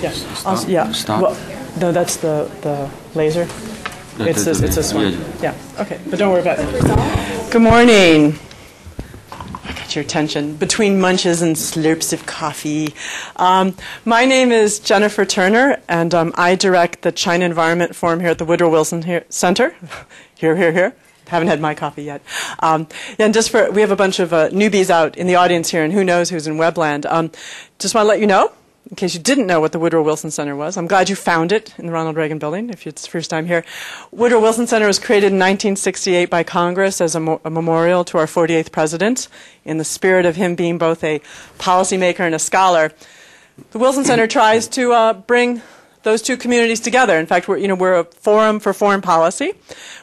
Yeah. Stop. Yeah. Stop. Well, no, that's the laser. It's this one. Yeah. Okay. But don't worry about it. Good morning. I got your attention. Between munches and slurps of coffee. My name is Jennifer Turner, and I direct the China Environment Forum here at the Woodrow Wilson Center. Here. Haven't had my coffee yet. And we have a bunch of newbies out in the audience here, and who knows who's in Webland. Just want to let you know, in case you didn't know what the Woodrow Wilson Center was. I'm glad you found it in the Ronald Reagan Building, if it's the first time here. Woodrow Wilson Center was created in 1968 by Congress as a memorial to our 48th president, in the spirit of him being both a policymaker and a scholar. The Wilson Center tries to bring those two communities together. In fact, we're a forum for foreign policy.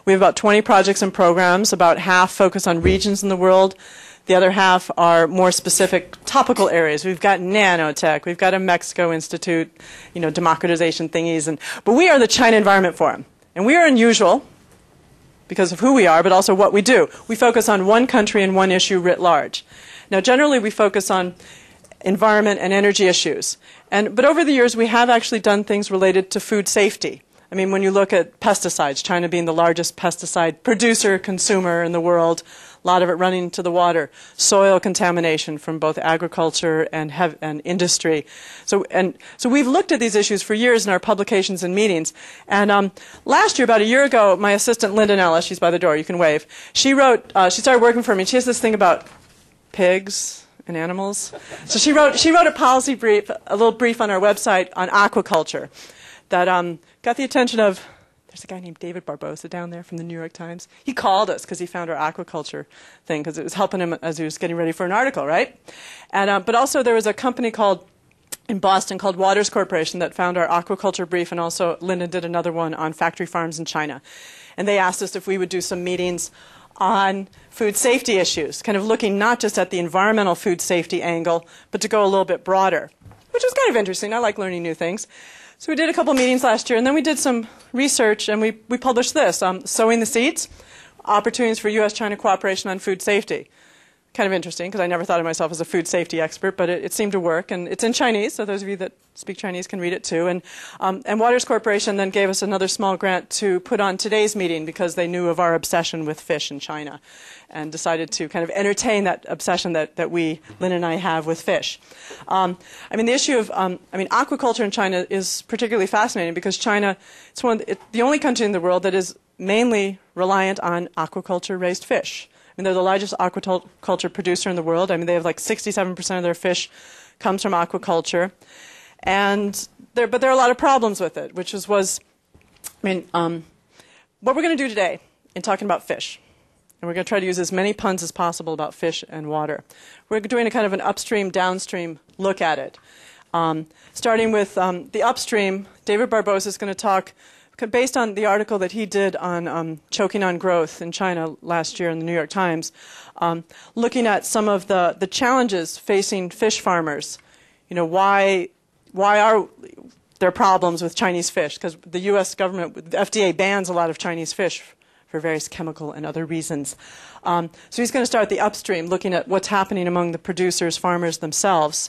We have about 20 projects and programs. About half focus on regions in the world. The other half are more specific topical areas. We've got nanotech. We've got a Mexico Institute, democratization thingies. But we are the China Environment Forum. And we are unusual because of who we are, but also what we do. We focus on one country and one issue writ large. Now, generally, we focus on environment and energy issues. But over the years, we have actually done things related to food safety. I mean, when you look at pesticides, China being the largest pesticide producer, consumer in the world, a lot of it running into the water, soil contamination from both agriculture and industry. So we've looked at these issues for years in our publications and meetings. And last year, about a year ago, my assistant, Linda Nellis, she's by the door, you can wave, she started working for me, and she has this thing about pigs and animals. So she wrote a policy brief, a little brief on our website on aquaculture that got the attention of, there's a guy named David Barbosa down there from the New York Times. He called us because he found our aquaculture thing because it was helping him as he was getting ready for an article, right? And but also there was a company in Boston called Waters Corporation that found our aquaculture brief, and also Linda did another one on factory farms in China. And they asked us if we would do some meetings on food safety issues, kind of looking not just at the environmental food safety angle, but to go a little bit broader, which was kind of interesting. I like learning new things. So we did a couple meetings last year, and then we did some research, and we published this, Sowing the Seeds, Opportunities for U.S.-China Cooperation on Food Safety. Kind of interesting, because I never thought of myself as a food safety expert, but it seemed to work. And it's in Chinese, so those of you that speak Chinese can read it too. And Waters Corporation then gave us another small grant to put on today's meeting because they knew of our obsession with fish in China and decided to kind of entertain that obsession that we, Lynn and I, have with fish. The issue of, aquaculture in China is particularly fascinating because China, it's the only country in the world that is mainly reliant on aquaculture-raised fish. They're the largest aquaculture producer in the world. They have like 67% of their fish comes from aquaculture. But there are a lot of problems with it, what we're going to do today in talking about fish, and we're going to try to use as many puns as possible about fish and water. We're doing a kind of an upstream, downstream look at it. Starting with the upstream, David Barbosa is going to talk based on the article that he did on choking on growth in China last year in the New York Times, looking at some of the challenges facing fish farmers. Why are there problems with Chinese fish? Because the U.S. government, the FDA, bans a lot of Chinese fish for various chemical and other reasons. So he's going to start the upstream, looking at what's happening among the producers, farmers themselves.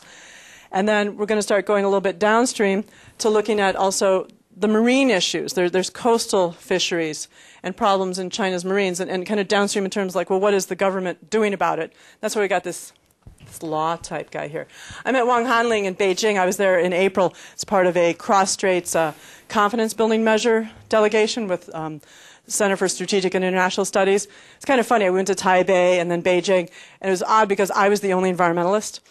And then we're going to start going a little bit downstream to looking at also the marine issues. There's coastal fisheries and problems in China's marines, and kind of downstream in terms like, well, what is the government doing about it? That's why we got this law type guy here. I met Wang Hanling in Beijing. I was there in April as part of a cross-straits confidence building measure delegation with Center for Strategic and International Studies. It's kind of funny. We went to Taipei and then Beijing, and it was odd because I was the only environmentalist.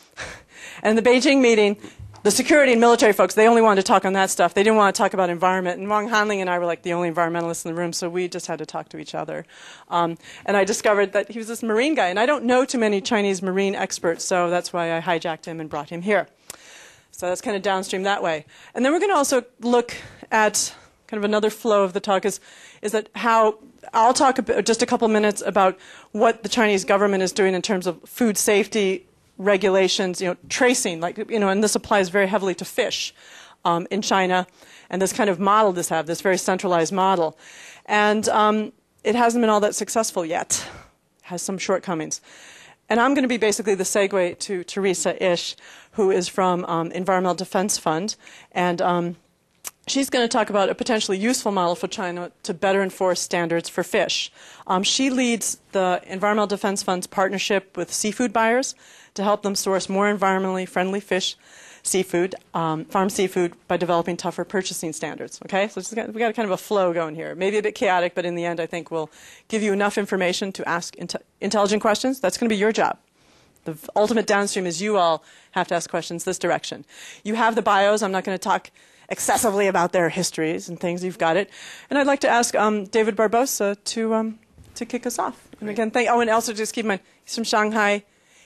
And in the Beijing meeting, the security and military folks, they only wanted to talk on that stuff. They didn't want to talk about environment. And Wang Hanling and I were like the only environmentalists in the room, so we just had to talk to each other. And I discovered that he was this marine guy. And I don't know too many Chinese marine experts, so that's why I hijacked him and brought him here. So that's kind of downstream that way. And then we're going to also look at kind of another flow of the talk is that how I'll talk just a couple minutes about what the Chinese government is doing in terms of food safety regulations, tracing, and this applies very heavily to fish in China, and this kind of model this very centralized model. And it hasn't been all that successful yet. It has some shortcomings. And I'm going to be basically the segue to Teresa Ish, who is from Environmental Defense Fund. And she's going to talk about a potentially useful model for China to better enforce standards for fish. She leads the Environmental Defense Fund's partnership with seafood buyers to help them source more environmentally friendly fish, seafood, farm seafood, by developing tougher purchasing standards. Okay, so we've got kind of a flow going here. Maybe a bit chaotic, but in the end, I think we'll give you enough information to ask intelligent questions. That's going to be your job. The ultimate downstream is you all have to ask questions this direction. You have the bios. I'm not going to talk excessively about their histories and things. You've got it. And I'd like to ask David Barbosa to kick us off. And again, and also just keep in mind, he's from Shanghai.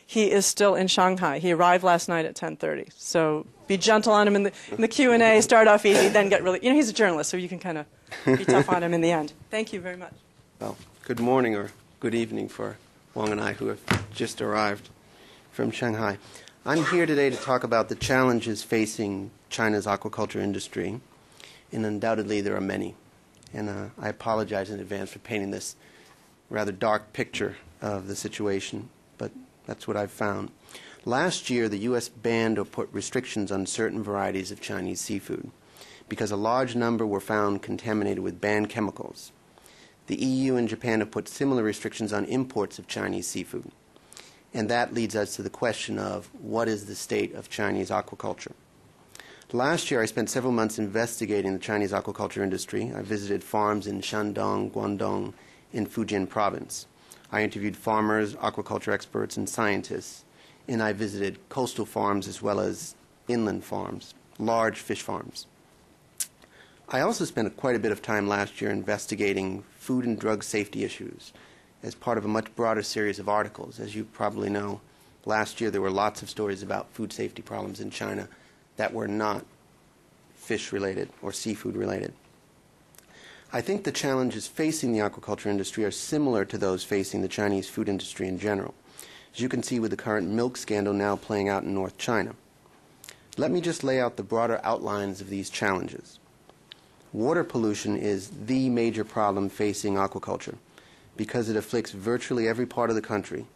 He is still in Shanghai. He arrived last night at 10:30. So be gentle on him in the Q&A. Start off easy, then get really... he's a journalist, so you can kind of be tough on him in the end. Thank you very much. Well, good morning or good evening for Wong and I, who have just arrived from Shanghai. I'm here today to talk about the challenges facing China's aquaculture industry, and undoubtedly there are many. And I apologize in advance for painting this rather dark picture of the situation, but that's what I've found. Last year, the U.S. banned or put restrictions on certain varieties of Chinese seafood because a large number were found contaminated with banned chemicals. The EU and Japan have put similar restrictions on imports of Chinese seafood. And that leads us to the question of what is the state of Chinese aquaculture. Last year, I spent several months investigating the Chinese aquaculture industry. I visited farms in Shandong, Guangdong, and Fujian province. I interviewed farmers, aquaculture experts, and scientists, and I visited coastal farms as well as inland farms, large fish farms. I also spent quite a bit of time last year investigating food and drug safety issues as part of a much broader series of articles. As you probably know, last year there were lots of stories about food safety problems in China that were not fish-related or seafood-related. I think the challenges facing the aquaculture industry are similar to those facing the Chinese food industry in general, as you can see with the current milk scandal now playing out in North China. Let me just lay out the broader outlines of these challenges. Water pollution is the major problem facing aquaculture because it afflicts virtually every part of the country.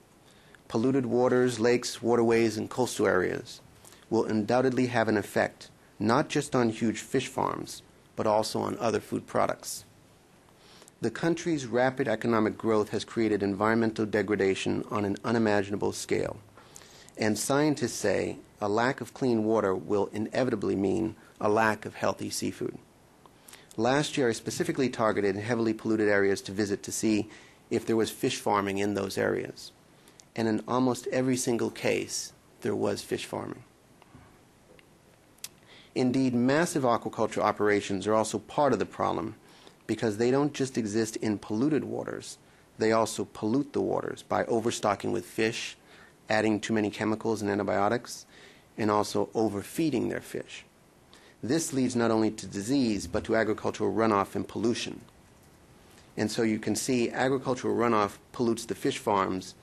Polluted waters, lakes, waterways, and coastal areas will undoubtedly have an effect not just on huge fish farms, but also on other food products. The country's rapid economic growth has created environmental degradation on an unimaginable scale. And scientists say a lack of clean water will inevitably mean a lack of healthy seafood. Last year, I specifically targeted heavily polluted areas to visit to see if there was fish farming in those areas. And in almost every single case, there was fish farming. Indeed, massive aquaculture operations are also part of the problem because they don't just exist in polluted waters, they also pollute the waters by overstocking with fish, adding too many chemicals and antibiotics, and also overfeeding their fish. This leads not only to disease, but to agricultural runoff and pollution. And so you can see agricultural runoff pollutes the fish farms,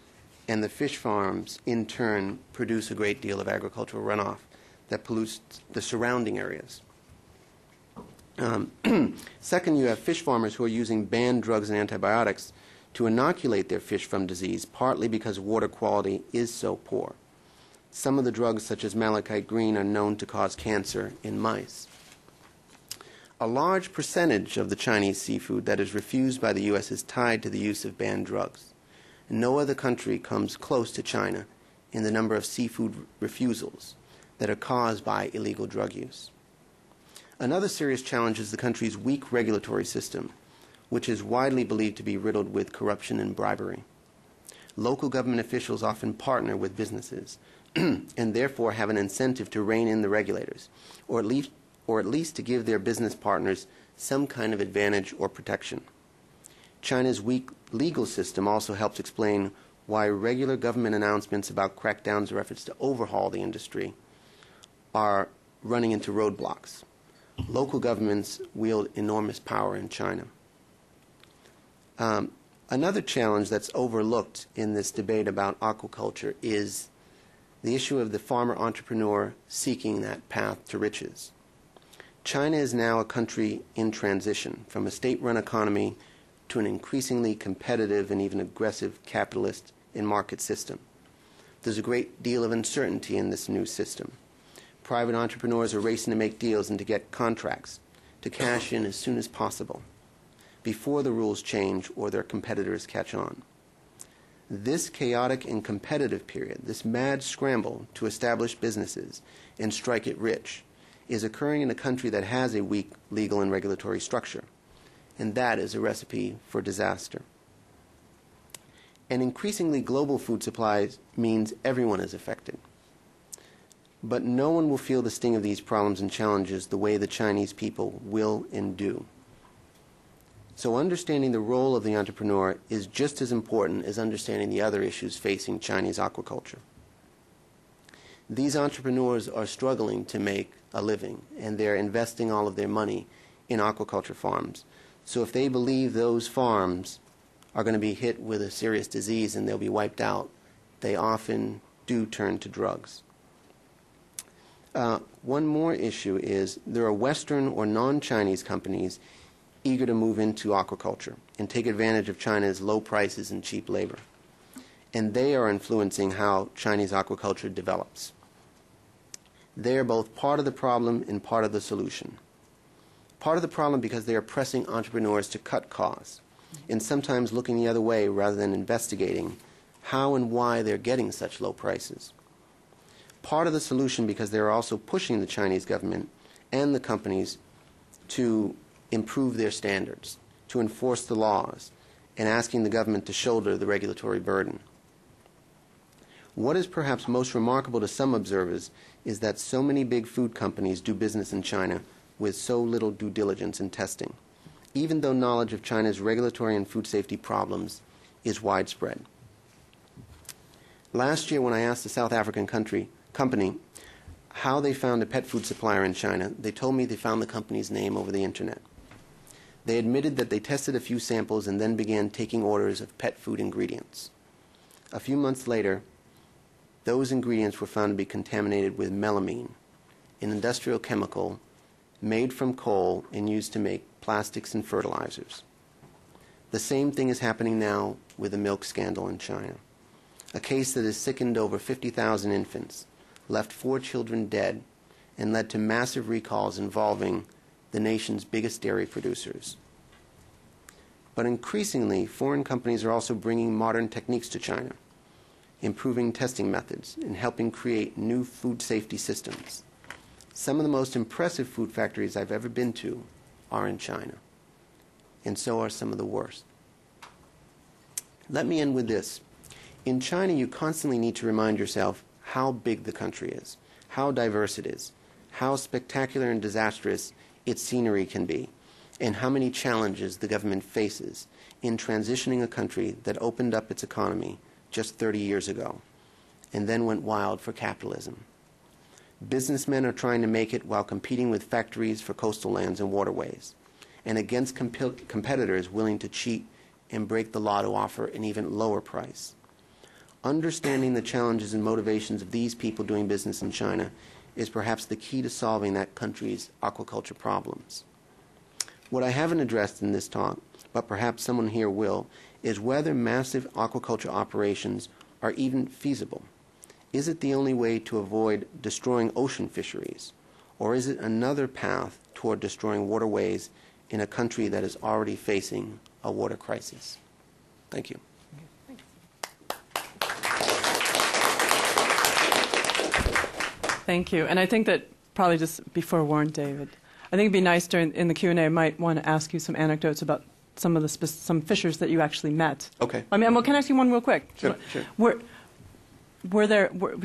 and the fish farms, in turn, produce a great deal of agricultural runoff that pollutes the surrounding areas. Second, you have fish farmers who are using banned drugs and antibiotics to inoculate their fish from disease, partly because water quality is so poor. Some of the drugs, such as malachite green, are known to cause cancer in mice. A large percentage of the Chinese seafood that is refused by the U.S. is tied to the use of banned drugs. No other country comes close to China in the number of seafood refusals that are caused by illegal drug use. Another serious challenge is the country's weak regulatory system, which is widely believed to be riddled with corruption and bribery. Local government officials often partner with businesses and therefore have an incentive to rein in the regulators, or at least to give their business partners some kind of advantage or protection. China's weak legal system also helps explain why regular government announcements about crackdowns or efforts to overhaul the industry are running into roadblocks. Local governments wield enormous power in China. Another challenge that's overlooked in this debate about aquaculture is the issue of the farmer entrepreneur seeking that path to riches. China is now a country in transition from a state-run economy to an increasingly competitive and even aggressive capitalist and market system. There's a great deal of uncertainty in this new system. Private entrepreneurs are racing to make deals and to get contracts, to cash in as soon as possible, before the rules change or their competitors catch on. This chaotic and competitive period, this mad scramble to establish businesses and strike it rich, is occurring in a country that has a weak legal and regulatory structure, and that is a recipe for disaster. And increasingly global food supplies means everyone is affected. But no one will feel the sting of these problems and challenges the way the Chinese people will and do. So understanding the role of the entrepreneur is just as important as understanding the other issues facing Chinese aquaculture. These entrepreneurs are struggling to make a living, and they're investing all of their money in aquaculture farms. So if they believe those farms are going to be hit with a serious disease and they'll be wiped out, they often do turn to drugs. One more issue is there are Western or non-Chinese companies eager to move into aquaculture and take advantage of China's low prices and cheap labor. And they are influencing how Chinese aquaculture develops. They are both part of the problem and part of the solution. Part of the problem because they are pressing entrepreneurs to cut costs and sometimes looking the other way rather than investigating how and why they're getting such low prices. Part of the solution because they are also pushing the Chinese government and the companies to improve their standards, to enforce the laws, and asking the government to shoulder the regulatory burden. What is perhaps most remarkable to some observers is that so many big food companies do business in China with so little due diligence and testing, even though knowledge of China's regulatory and food safety problems is widespread. Last year, when I asked a South African company how they found a pet food supplier in China, they told me they found the company's name over the internet. They admitted that they tested a few samples and then began taking orders of pet food ingredients. A few months later, those ingredients were found to be contaminated with melamine, an industrial chemical made from coal and used to make plastics and fertilizers. The same thing is happening now with the milk scandal in China, a case that has sickened over 50,000 infants, left 4 children dead, and led to massive recalls involving the nation's biggest dairy producers. But increasingly, foreign companies are also bringing modern techniques to China, improving testing methods, and helping create new food safety systems. Some of the most impressive food factories I've ever been to are in China, and so are some of the worst. Let me end with this. In China, you constantly need to remind yourself how big the country is, how diverse it is, how spectacular and disastrous its scenery can be, and how many challenges the government faces in transitioning a country that opened up its economy just 30 years ago and then went wild for capitalism. Businessmen are trying to make it while competing with factories for coastal lands and waterways, and against competitors willing to cheat and break the law to offer an even lower price. Understanding the challenges and motivations of these people doing business in China is perhaps the key to solving that country's aquaculture problems. What I haven't addressed in this talk, but perhaps someone here will, is whether massive aquaculture operations are even feasible. Is it the only way to avoid destroying ocean fisheries, or is it another path toward destroying waterways in a country that is already facing a water crisis? Thank you. Thank you. And I think that probably just be forewarned, David, I think it'd be nice in the Q&A, I might want to ask you some anecdotes about some of the some fishers that you actually met. Okay. I mean, well, can I ask you one real quick? Sure.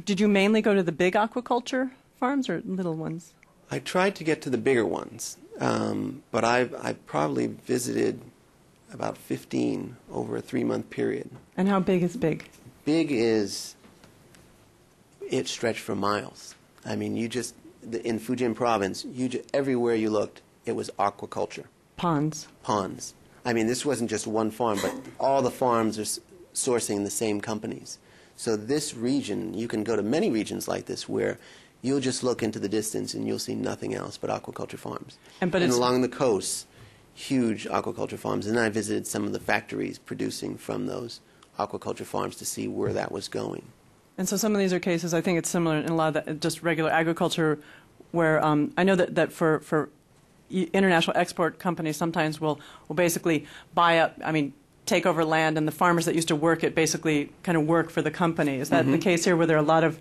Did you mainly go to the big aquaculture farms or little ones? I tried to get to the bigger ones, but I've probably visited about 15 over a 3-month period. And how big is big? Big is, it stretched for miles. I mean, in Fujian province, everywhere you looked, it was aquaculture. Ponds. I mean, this wasn't just one farm, but all the farms are sourcing the same companies. So this region, you can go to many regions like this where you'll just look into the distance and you'll see nothing else but aquaculture farms. And along the coast, huge aquaculture farms. And then I visited some of the factories producing from those aquaculture farms to see where that was going. And so some of these are cases, I think it's similar in a lot of just regular agriculture, where I know that for international export companies sometimes will basically buy up, take over land, and the farmers that used to work it basically kind of work for the company. Is that the case here, where there are a lot of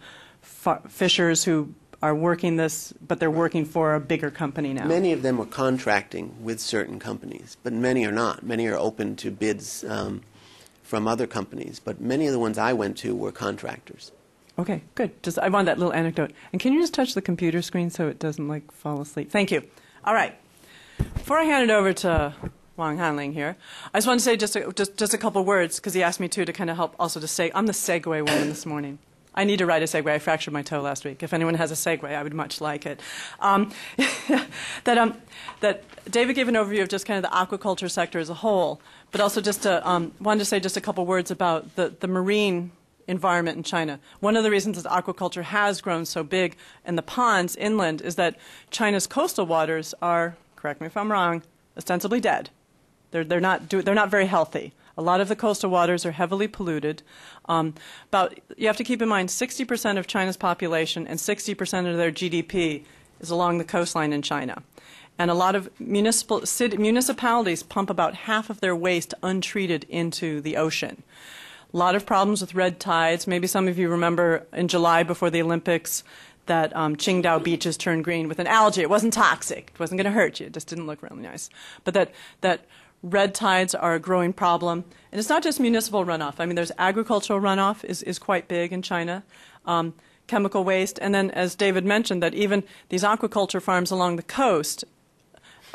fishers who are working this, but they're working for a bigger company now? Many of them are contracting with certain companies, but many are not. Many are open to bids from other companies, but many of the ones I went to were contractors. Okay, good. I want that little anecdote. And can you just touch the computer screen so it doesn't fall asleep? Thank you. All right. Before I hand it over to Wang Hanling here, I just want to say just a couple words, because he asked me to kind of help also to say, I'm the segue woman this morning. I need to write a segue. I fractured my toe last week. If anyone has a segue, I would much like it. That David gave an overview of just kind of the aquaculture sector as a whole, but also just wanted to say just a couple words about the marine environment in China. One of the reasons that aquaculture has grown so big in the ponds inland is that China's coastal waters are, correct me if I'm wrong, ostensibly dead. They're not very healthy. A lot of the coastal waters are heavily polluted. You have to keep in mind 60% of China's population and 60% of their GDP is along the coastline in China. And a lot of municipalities pump about half of their waste untreated into the ocean. A lot of problems with red tides. Maybe some of you remember in July before the Olympics that Qingdao beaches turned green with an algae. It wasn't toxic. It wasn't going to hurt you. It just didn't look really nice. But that red tides are a growing problem. And it's not just municipal runoff. There's agricultural runoff is quite big in China, chemical waste. And then, as David mentioned, that even these aquaculture farms along the coast,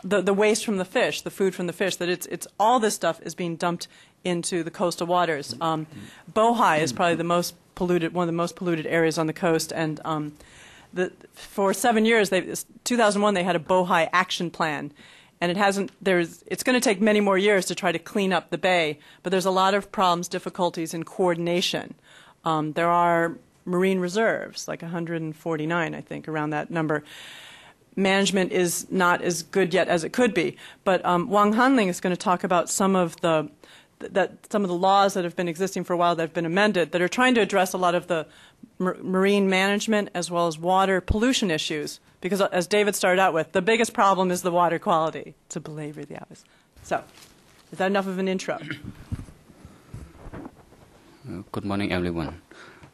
the waste from the fish, the food from the fish, that it's all this stuff is being dumped into the coastal waters. Bohai is probably one of the most polluted areas on the coast. And for 7 years, 2001, they had a Bohai action plan. And it's going to take many more years to try to clean up the bay, but there's a lot of problems, difficulties in coordination. There are marine reserves, like 149, I think, around that number. Management is not as good yet as it could be. But Wang Hanling is going to talk about some of the laws that have been existing for a while that have been amended that are trying to address a lot of the marine management as well as water pollution issues. Because as David started out with, the biggest problem is the water quality, to belabor the obvious. So, is that enough of an intro? Good morning, everyone.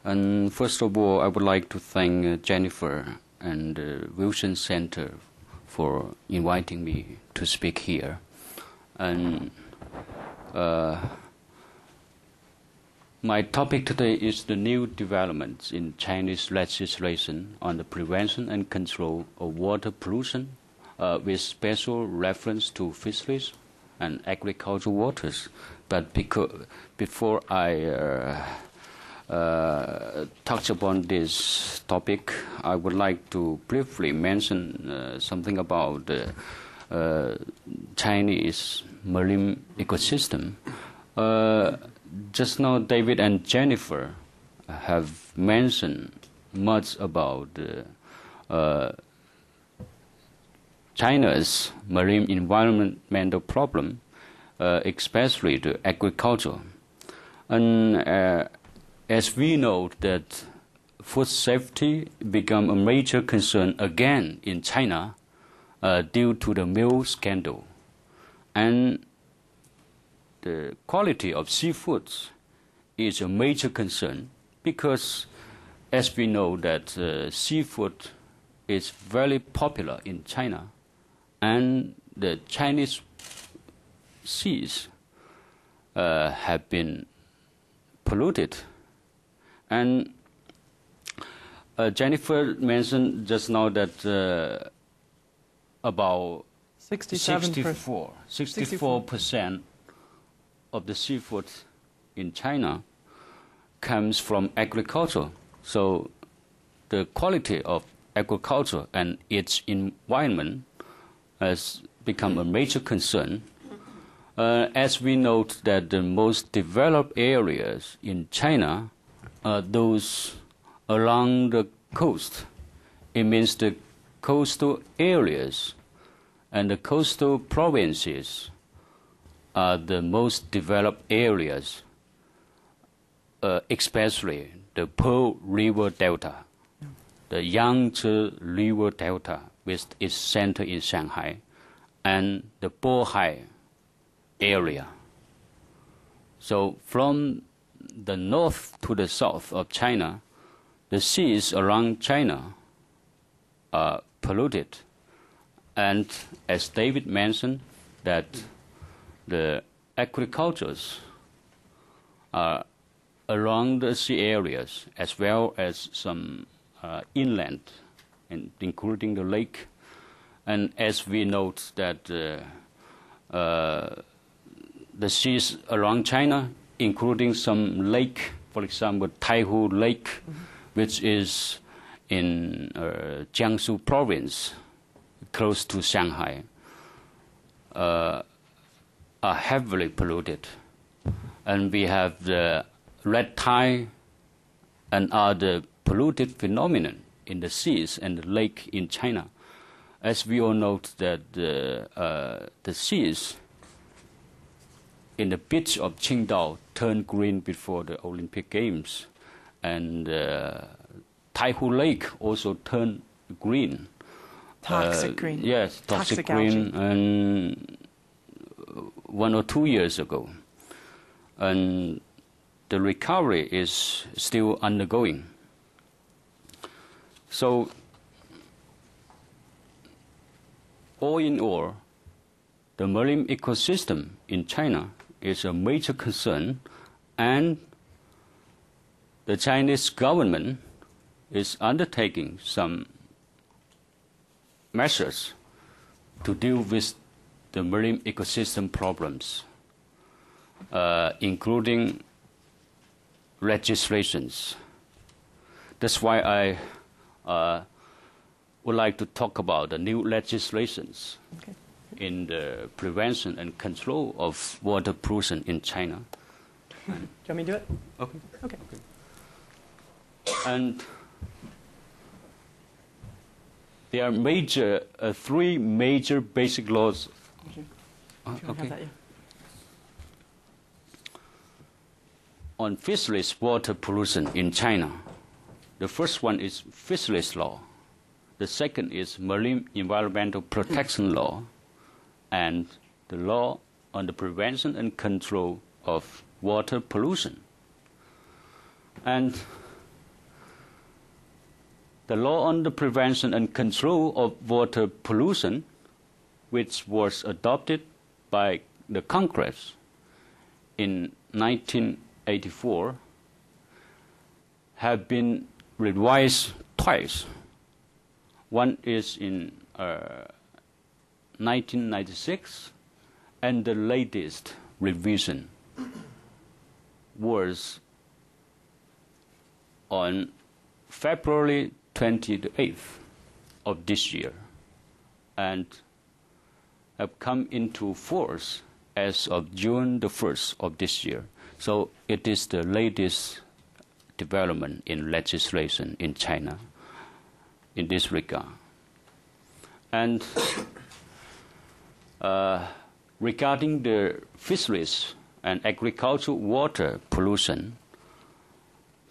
And first of all, I would like to thank Jennifer and Wilson Center for inviting me to speak here. And my topic today is the new developments in Chinese legislation on the prevention and control of water pollution, with special reference to fisheries and agricultural waters. But before I touch upon this topic, I would like to briefly mention something about the Chinese marine ecosystem. Just now, David and Jennifer have mentioned much about China's marine environmental problem, especially the agriculture. And as we know that food safety become a major concern again in China due to the milk scandal. And the quality of seafoods is a major concern because, as we know, that seafood is very popular in China, and the Chinese seas have been polluted. And Jennifer mentioned just now that about 64% of the seafood in China comes from agriculture. So the quality of agriculture and its environment has become a major concern. As we note that the most developed areas in China are those along the coast. It means the coastal areas and the coastal provinces are the most developed areas, especially the Pearl River Delta, the Yangtze River Delta, with its center in Shanghai, and the Bohai area. So from the north to the south of China, the seas around China are polluted. And as David mentioned, that the aquacultures are around the sea areas, as well as some inland, and including the lake. And as we note that the seas around China, including some lake, for example, Taihu Lake, which is in Jiangsu province, close to Shanghai, are heavily polluted. And we have the red tide and other polluted phenomenon in the seas and the lake in China. As we all note that the seas in the beach of Qingdao turned green before the Olympic Games, and Taihu Lake also turned green. Toxic green. Yes, toxic green, algae. and 1 or 2 years ago. And the recovery is still undergoing. So, all in all, the marine ecosystem in China is a major concern, and the Chinese government is undertaking some measures to deal with the marine ecosystem problems, including legislations. That's why I would like to talk about the new legislations in the prevention and control of water pollution in China. Do you want me to do it? Okay. Okay. And there are three major basic laws. If you want to have that, yeah. On fisheries water pollution in China. The first one is fisheries law. The second is marine environmental protection law, and the law on the prevention and control of water pollution. And the law on the prevention and control of water pollution, which was adopted by the Congress in 1984, have been revised twice. One is in 1996, and the latest revision was on February 28th of this year, and have come into force as of June the 1st of this year. So it is the latest development in legislation in China in this regard. And regarding the fisheries and agricultural water pollution,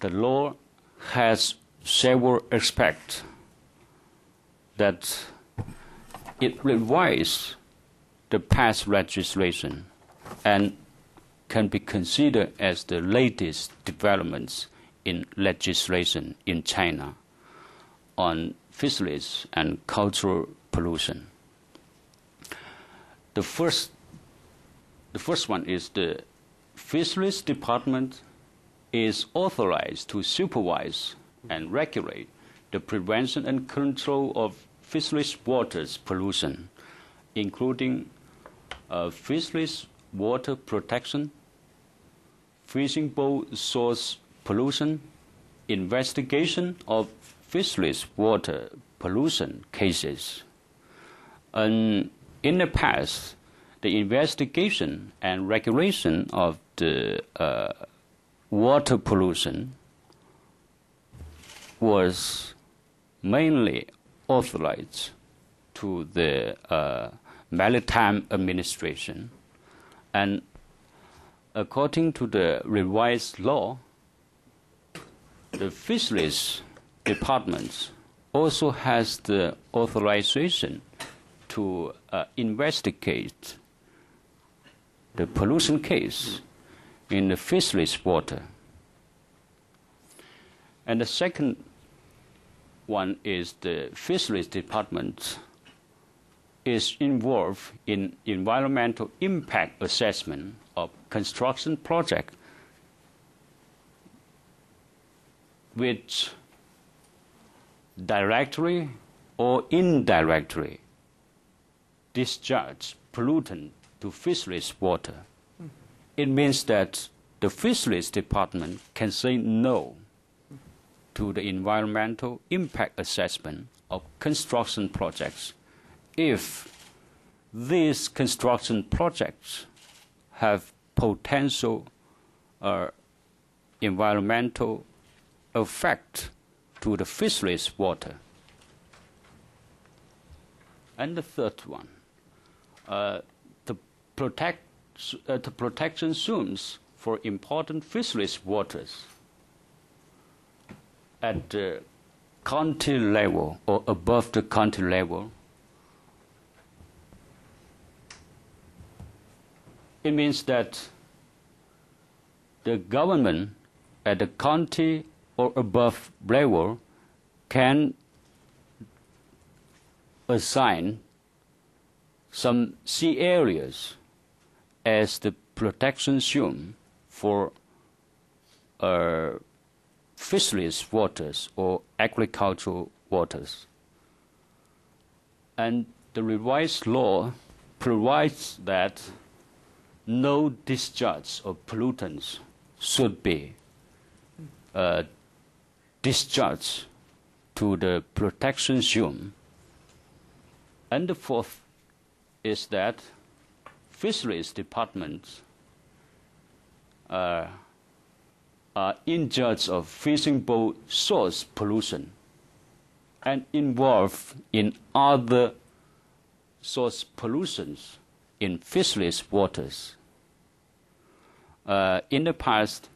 the law has several aspects that it revises the past legislation and can be considered as the latest developments in legislation in China on fisheries and cultural pollution. The first one is the Fisheries Department is authorized to supervise and regulate the prevention and control of fisheries waters pollution, including fisheries water protection, fishing boat source pollution, investigation of fisheries water pollution cases. And in the past, the investigation and regulation of the water pollution was mainly authorized to the Maritime Administration. And according to the revised law, the fisheries department also has the authorization to investigate the pollution case in the fisheries water. And the second one is the fisheries department is involved in environmental impact assessment of construction project which directly or indirectly discharge pollutant to fisheries water. It means that the fisheries department can say no to the environmental impact assessment of construction projects if these construction projects have potential environmental effect to the fisheries water. And the third one, the protection zones for important fisheries waters at the county level or above the county level. It means that the government at the county or above level can assign some sea areas as the protection zone for fisheries waters or agricultural waters. And the revised law provides that no discharge of pollutants should be discharged to the protection zone. And the fourth is that fisheries departments are in charge of fishing boat source pollution and involved in other source pollutions in fisheries waters. In the past,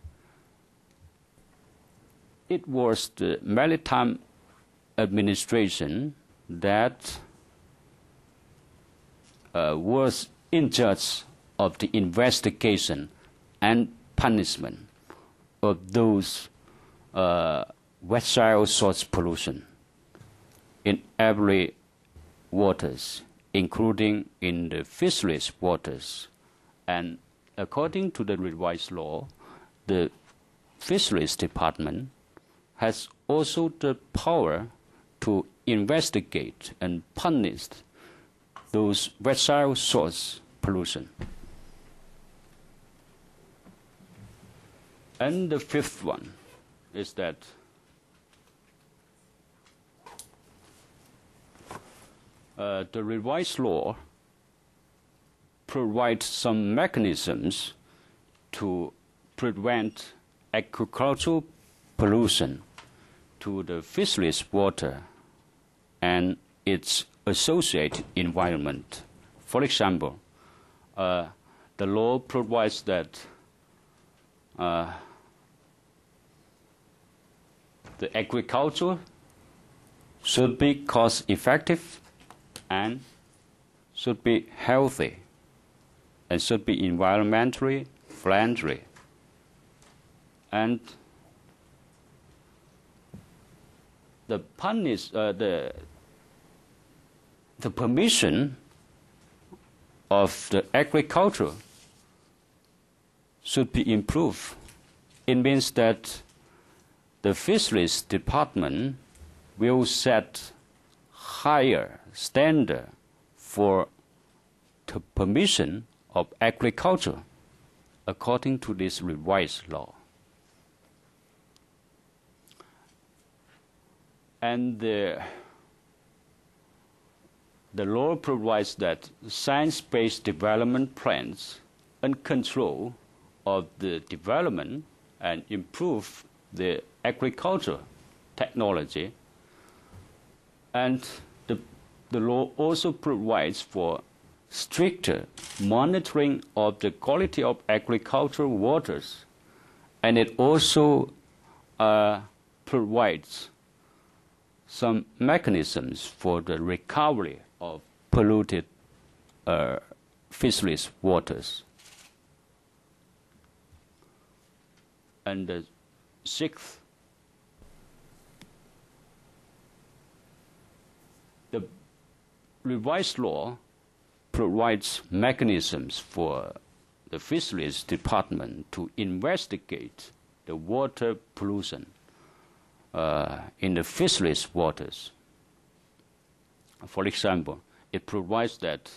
it was the Maritime Administration that was in charge of the investigation and punishment of those wet source pollution in every waters, including in the fisheries waters. And according to the revised law, the fisheries department has also the power to investigate and punish those wet source pollution. And the fifth one is that the revised law provides some mechanisms to prevent aquaculture pollution to the fisheries water and its associated environment. For example, the law provides that the agriculture should be cost-effective and should be healthy and should be environmentally friendly. And the permission of the agriculture should be improved. It means that the fisheries department will set higher standard for the permission of agriculture according to this revised law. And the law provides that science-based development plans and control of the development and improve the agriculture technology. And the law also provides for stricter monitoring of the quality of agricultural waters. And it also provides some mechanisms for the recovery of polluted fisheries waters. And the sixth, the revised law provides mechanisms for the fisheries department to investigate the water pollution in the fisheries waters. For example, it provides that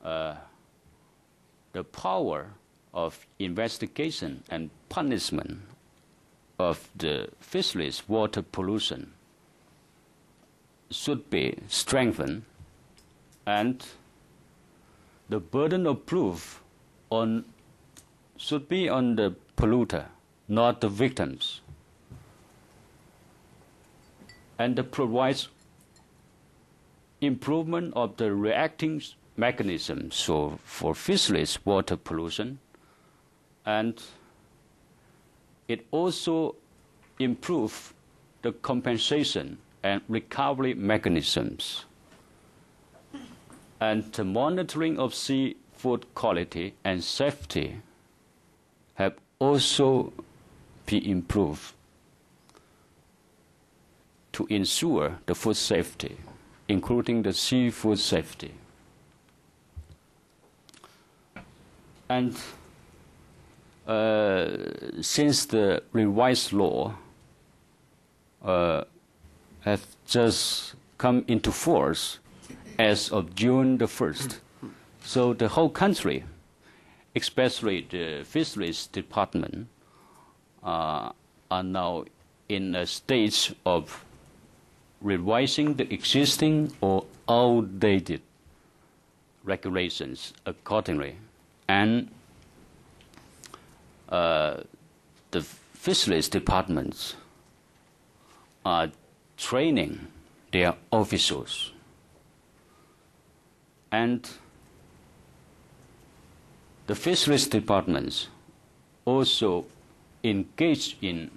the power of investigation and punishment of the fisheries water pollution should be strengthened, and the burden of proof should be on the polluter, not the victims. And it provides improvement of the reacting mechanisms for fisheries water pollution, and it also improves the compensation and recovery mechanisms. And the monitoring of seafood quality and safety have also been improved to ensure the food safety, including the seafood safety. And since the revised law has just come into force as of June the 1st, so the whole country, especially the fisheries department, are now in a stage of revising the existing or outdated regulations accordingly. And the fisheries departments are training their officials, and the fisheries departments also engage in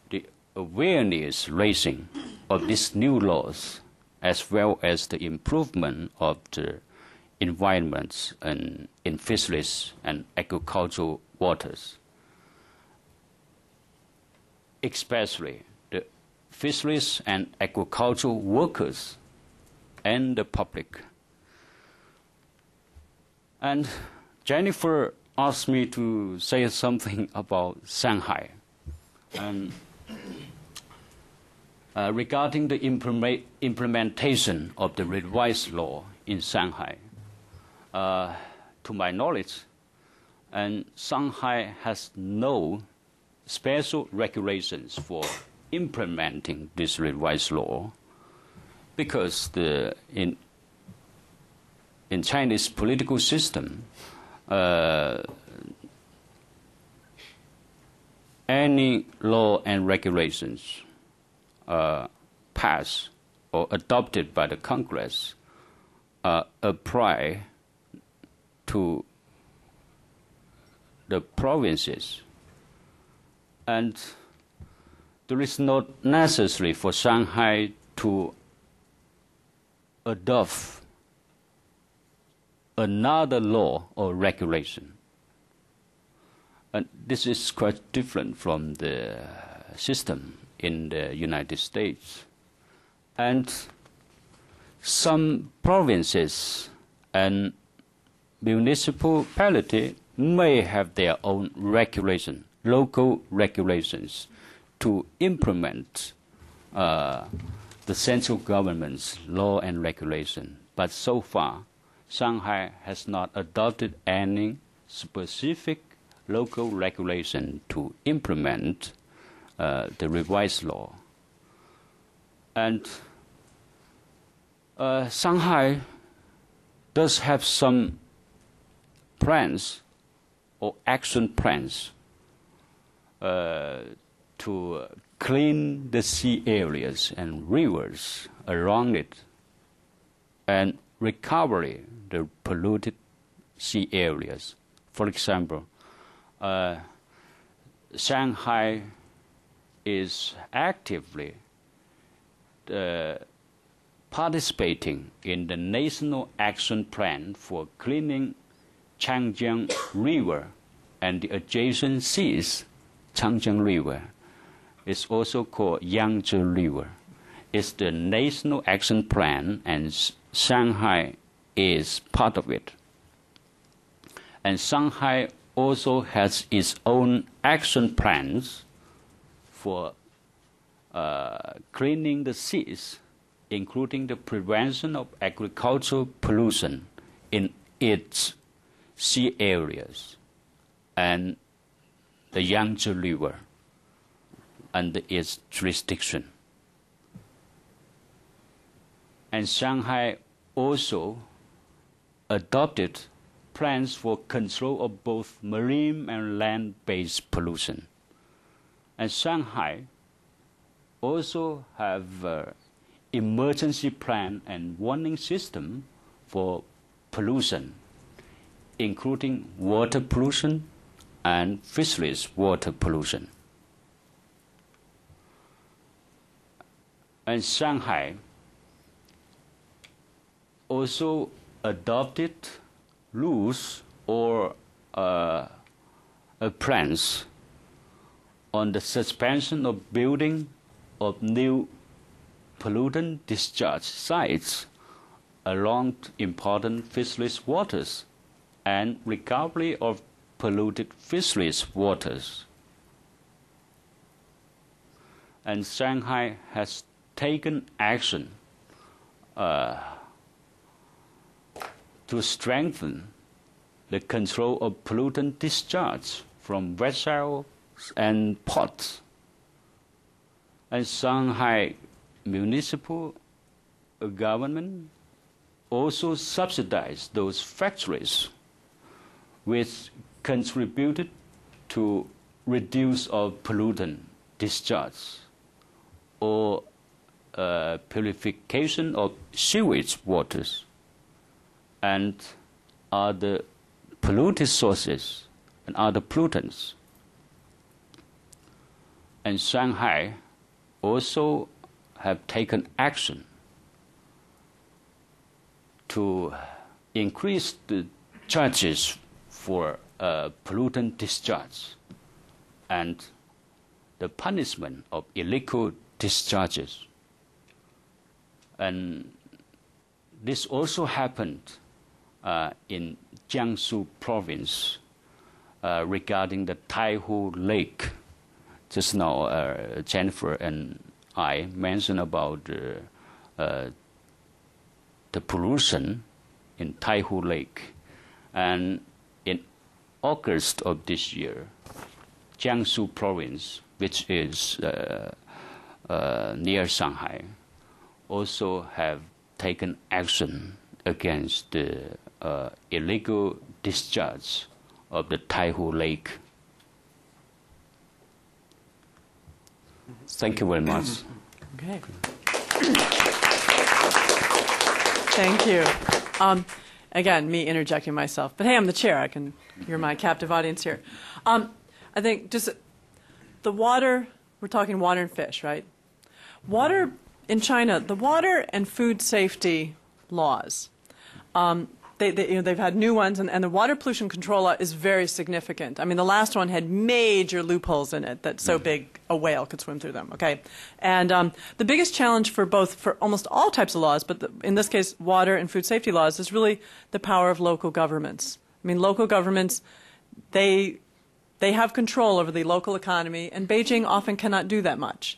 the awareness raising of these new laws, as well as the improvement of the environments in fisheries and aquaculture waters, especially the fisheries and aquaculture workers and the public. And Jennifer asked me to say something about Shanghai. And regarding the implementation of the revised law in Shanghai, to my knowledge, and Shanghai has no special regulations for implementing this revised law, because in Chinese political system, any law and regulations passed or adopted by the Congress apply to the provinces, and there is not necessary for Shanghai to adopt another law or regulation. And this is quite different from the system in the United States. And some provinces and municipality may have their own regulation, local regulations, to implement the central government's law and regulation. But so far, Shanghai has not adopted any specific local regulation to implement the revised law. And Shanghai does have some plans or action plans to clean the sea areas and rivers around it and recover the polluted sea areas. For example, Shanghai is actively participating in the National Action Plan for cleaning Changjiang River and the adjacent seas. Changjiang River is also called Yangtze River. It's the National Action Plan, and Shanghai is part of it. And Shanghai also has its own action plans for cleaning the seas, including the prevention of agricultural pollution in its sea areas and the Yangtze River under its jurisdiction. And Shanghai also adopted plans for control of both marine and land-based pollution. And Shanghai also have emergency plan and warning system for pollution, including water pollution and fisheries water pollution. And Shanghai also adopted rules or plans on the suspension of building of new pollutant discharge sites along important fisheries waters and recovery of polluted fisheries waters. And Shanghai has taken action to strengthen the control of pollutant discharge from vessels and ports. And Shanghai municipal government also subsidized those factories, which contributed to reduce of pollutant discharge or purification of sewage waters and other polluted sources and other pollutants. And Shanghai also have taken action to increase the charges for pollutant discharge and the punishment of illegal discharges. And this also happened in Jiangsu province regarding the Taihu Lake. Just now, Jennifer and I mentioned about the pollution in Taihu Lake. And in August of this year, Jiangsu province, which is near Shanghai, also have taken action against the illegal discharge of the Taihu Lake. Thank you very much. Okay. Thank you. Again, me interjecting myself, but hey, I'm the chair. You're my captive audience here. I think just the water. We're talking water and fish, right? Water in China, the water and food safety laws. They've had new ones, and the water pollution control law is very significant. I mean, the last one had major loopholes in it that so big a whale could swim through them. Okay, and the biggest challenge for almost all types of laws, but in this case, water and food safety laws, is really the power of local governments. I mean, local governments, they have control over the local economy, and Beijing often cannot do that much.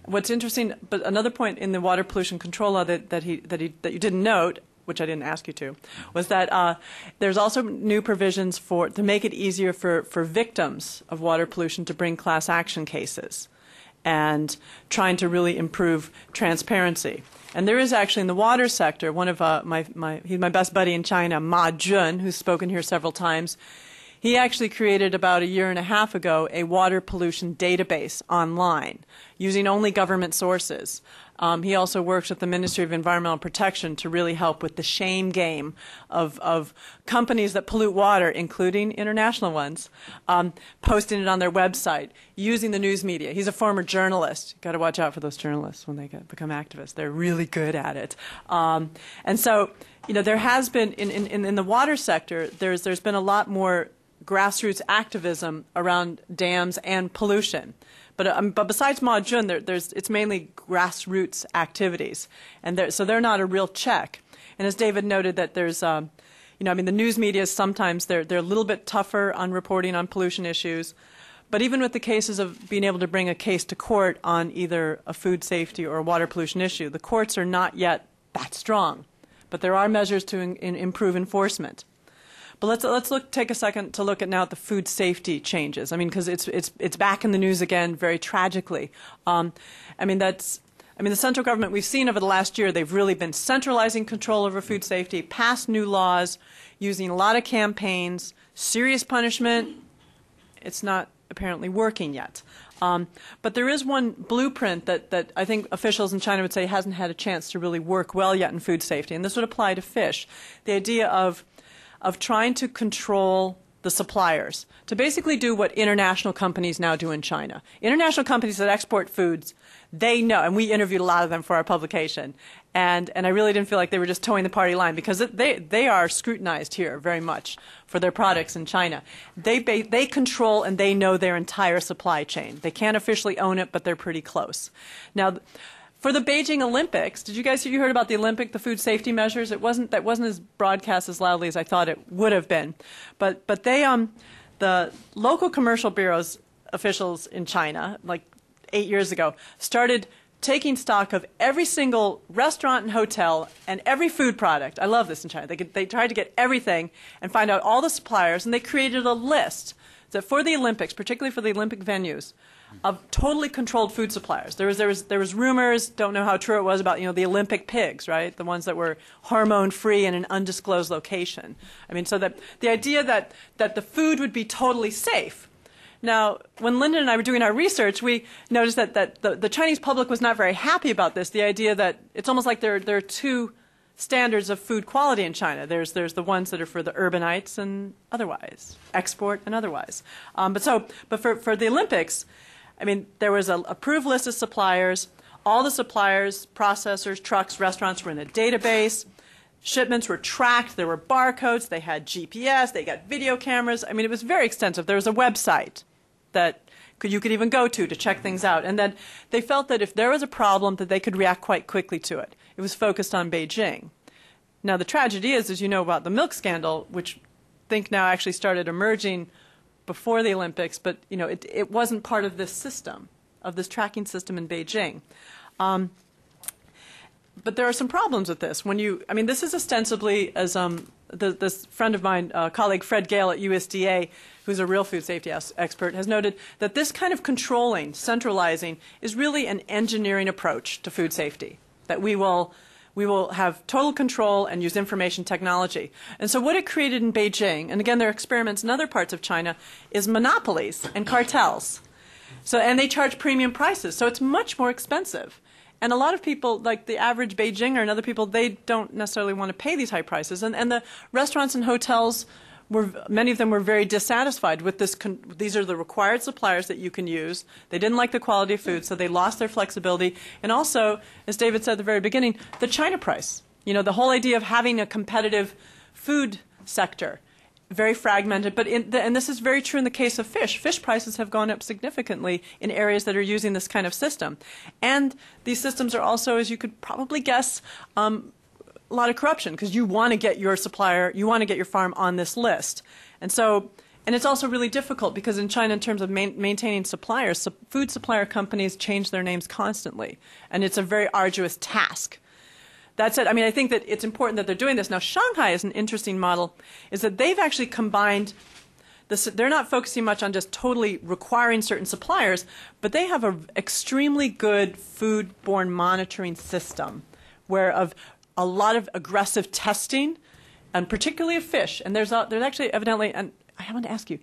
What's interesting, but another point in the water pollution control law that you didn't note, which I didn't ask you to, was that there's also new provisions to make it easier for victims of water pollution to bring class action cases, and trying to really improve transparency. And there is actually in the water sector, one of he's my best buddy in China, Ma Jun, who's spoken here several times. He actually created about a year and a half ago a water pollution database online using only government sources. He also works with the Ministry of Environmental Protection to really help with the shame game of companies that pollute water, including international ones, posting it on their website, using the news media. He's a former journalist. You've got to watch out for those journalists when they become activists. They're really good at it. And so, you know, there has been, in the water sector, there's been a lot more grassroots activism around dams and pollution. But besides Ma Jun, it's mainly grassroots activities, and so they're not a real check. And as David noted, that there's, you know, I mean, the news media sometimes they're a little bit tougher on reporting on pollution issues, but even with the cases of being able to bring a case to court on either a food safety or a water pollution issue, the courts are not yet that strong. But there are measures to improve enforcement. But let's take a second to look at now at the food safety changes. I mean, because it's back in the news again very tragically. I mean, the central government, we've seen over the last year, they've really been centralizing control over food safety, passed new laws, using a lot of campaigns, serious punishment. It's not apparently working yet. But there is one blueprint that I think officials in China would say hasn't had a chance to really work well yet in food safety, and this would apply to fish. The idea of trying to control the suppliers, to basically do what international companies now do in China. International companies that export foods, they know, and we interviewed a lot of them for our publication, and I really didn't feel like they were just towing the party line, because they are scrutinized here very much for their products in China. They control and they know their entire supply chain. They can't officially own it, but they're pretty close. Now, for the Beijing Olympics, did you guys you heard about the the food safety measures? That wasn't as broadcast as loudly as I thought it would have been, but they the local commercial bureaus officials in China, like 8 years ago, started taking stock of every single restaurant and hotel and every food product. I love this in China. They tried to get everything and find out all the suppliers, and they created a list that for the Olympics, particularly for the Olympic venues, of totally controlled food suppliers. There was rumors, don't know how true it was, about, you know, the Olympic pigs, right? The ones that were hormone-free in an undisclosed location. I mean, so that the idea that the food would be totally safe. Now, when Lyndon and I were doing our research, we noticed that the Chinese public was not very happy about this, the idea that it's almost like there are two standards of food quality in China. There's the ones that are for the urbanites and otherwise, export and otherwise. But for the Olympics, I mean, there was an approved list of suppliers. All the suppliers, processors, trucks, restaurants were in a database. Shipments were tracked. There were barcodes. They had GPS. They got video cameras. I mean, it was very extensive. There was a website that you could even go to check things out. And then they felt that if there was a problem, that they could react quite quickly to it. It was focused on Beijing. Now, the tragedy is, as you know, about the milk scandal, which I think now actually started emerging before the Olympics, but you know, it wasn't part of this system, of this tracking system in Beijing. But there are some problems with this. I mean, this is ostensibly, as this friend of mine, colleague Fred Gale at USDA, who's a real food safety expert, has noted that this kind of controlling, centralizing, is really an engineering approach to food safety, that we will have total control and use information technology. And so what it created in Beijing, and again there are experiments in other parts of China, is monopolies and cartels. And they charge premium prices, so it's much more expensive. And a lot of people, like the average Beijinger and other people, they don't necessarily want to pay these high prices. And the restaurants and hotels, many of them were very dissatisfied with this. These are the required suppliers that you can use. They didn't like the quality of food, so they lost their flexibility. And also, as David said at the very beginning, the China price. You know, the whole idea of having a competitive food sector, very fragmented. And this is very true in the case of fish. Fish prices have gone up significantly in areas that are using this kind of system. And these systems are also, as you could probably guess, a lot of corruption, because you want to get your supplier, you want to get your farm on this list. And it's also really difficult because in China, in terms of maintaining suppliers, food supplier companies change their names constantly. And it's a very arduous task. That said, I mean, I think that it's important that they're doing this. Now, Shanghai is an interesting model, is that they've actually combined this. They're not focusing much on just totally requiring certain suppliers, but they have an extremely good foodborne monitoring system where of a lot of aggressive testing, and particularly of fish. And there's actually evidently, and I want to ask you,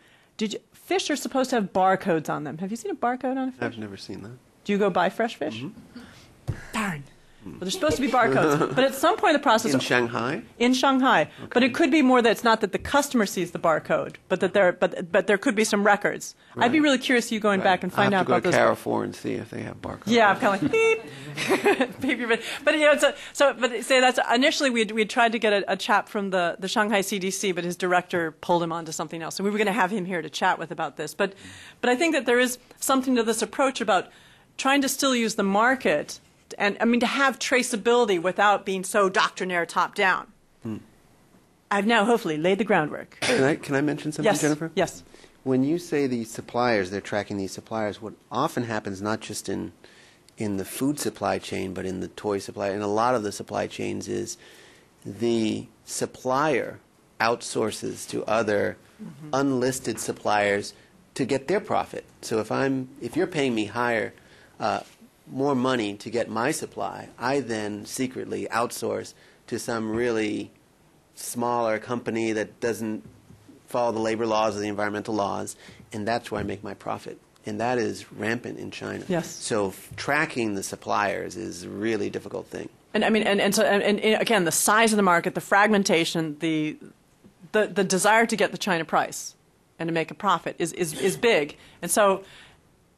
fish are supposed to have barcodes on them. Have you seen a barcode on a fish? I've never seen that. Do you go buy fresh fish? Mm-hmm. Darn. Well, there's supposed to be barcodes, but at some point in the process... In Shanghai? In Shanghai. Okay. But it could be more that it's not that the customer sees the barcode, but that there could be some records. Right. I'd be really curious you going back and find out about those. I have to go to Carrefour and see if they have barcodes. Yeah, I'm kind of like, beep. But you know, but say that's initially we had tried to get a chap from the Shanghai CDC, but his director pulled him onto something else. So we were going to have him here to chat with about this. But I think that there is something to this approach about trying to still use the market, and I mean to have traceability without being so doctrinaire top down. I've now hopefully laid the groundwork. Can I mention something, yes. Jennifer? Yes. When you say these suppliers, they're tracking these suppliers, what often happens not just in the food supply chain, but in the toy supply, and a lot of the supply chains is the supplier outsources to other unlisted suppliers to get their profit. So if you're paying me more money to get my supply, I then secretly outsource to some really smaller company that doesn't follow the labor laws or the environmental laws, and that's where I make my profit. And that is rampant in China. Yes. So tracking the suppliers is a really difficult thing. And I mean, and again, the size of the market, the fragmentation, the desire to get the China price and to make a profit is big. And so,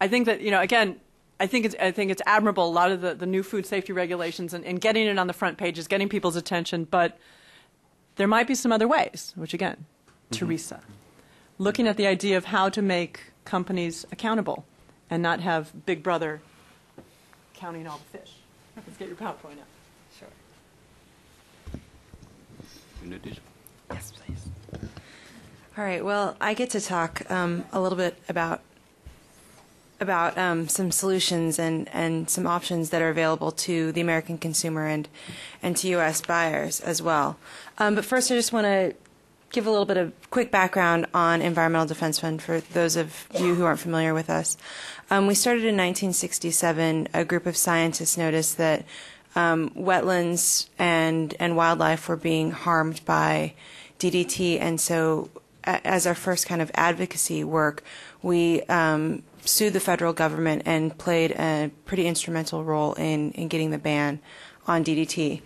I think that again, I think it's admirable, a lot of the new food safety regulations and getting it on the front pages, getting people's attention, but there might be some other ways, which again, Teresa, looking at the idea of how to make companies accountable and not have Big Brother counting all the fish. Let's get your PowerPoint up. Sure. Yes, please. All right, well, I get to talk a little bit about some solutions and some options that are available to the American consumer and to U.S. buyers as well. But first, I just want to give a little bit of quick background on Environmental Defense Fund for those of you who aren't familiar with us. We started in 1967. A group of scientists noticed that wetlands and wildlife were being harmed by DDT, and so as our first kind of advocacy work, we sued the federal government and played a pretty instrumental role in getting the ban on DDT.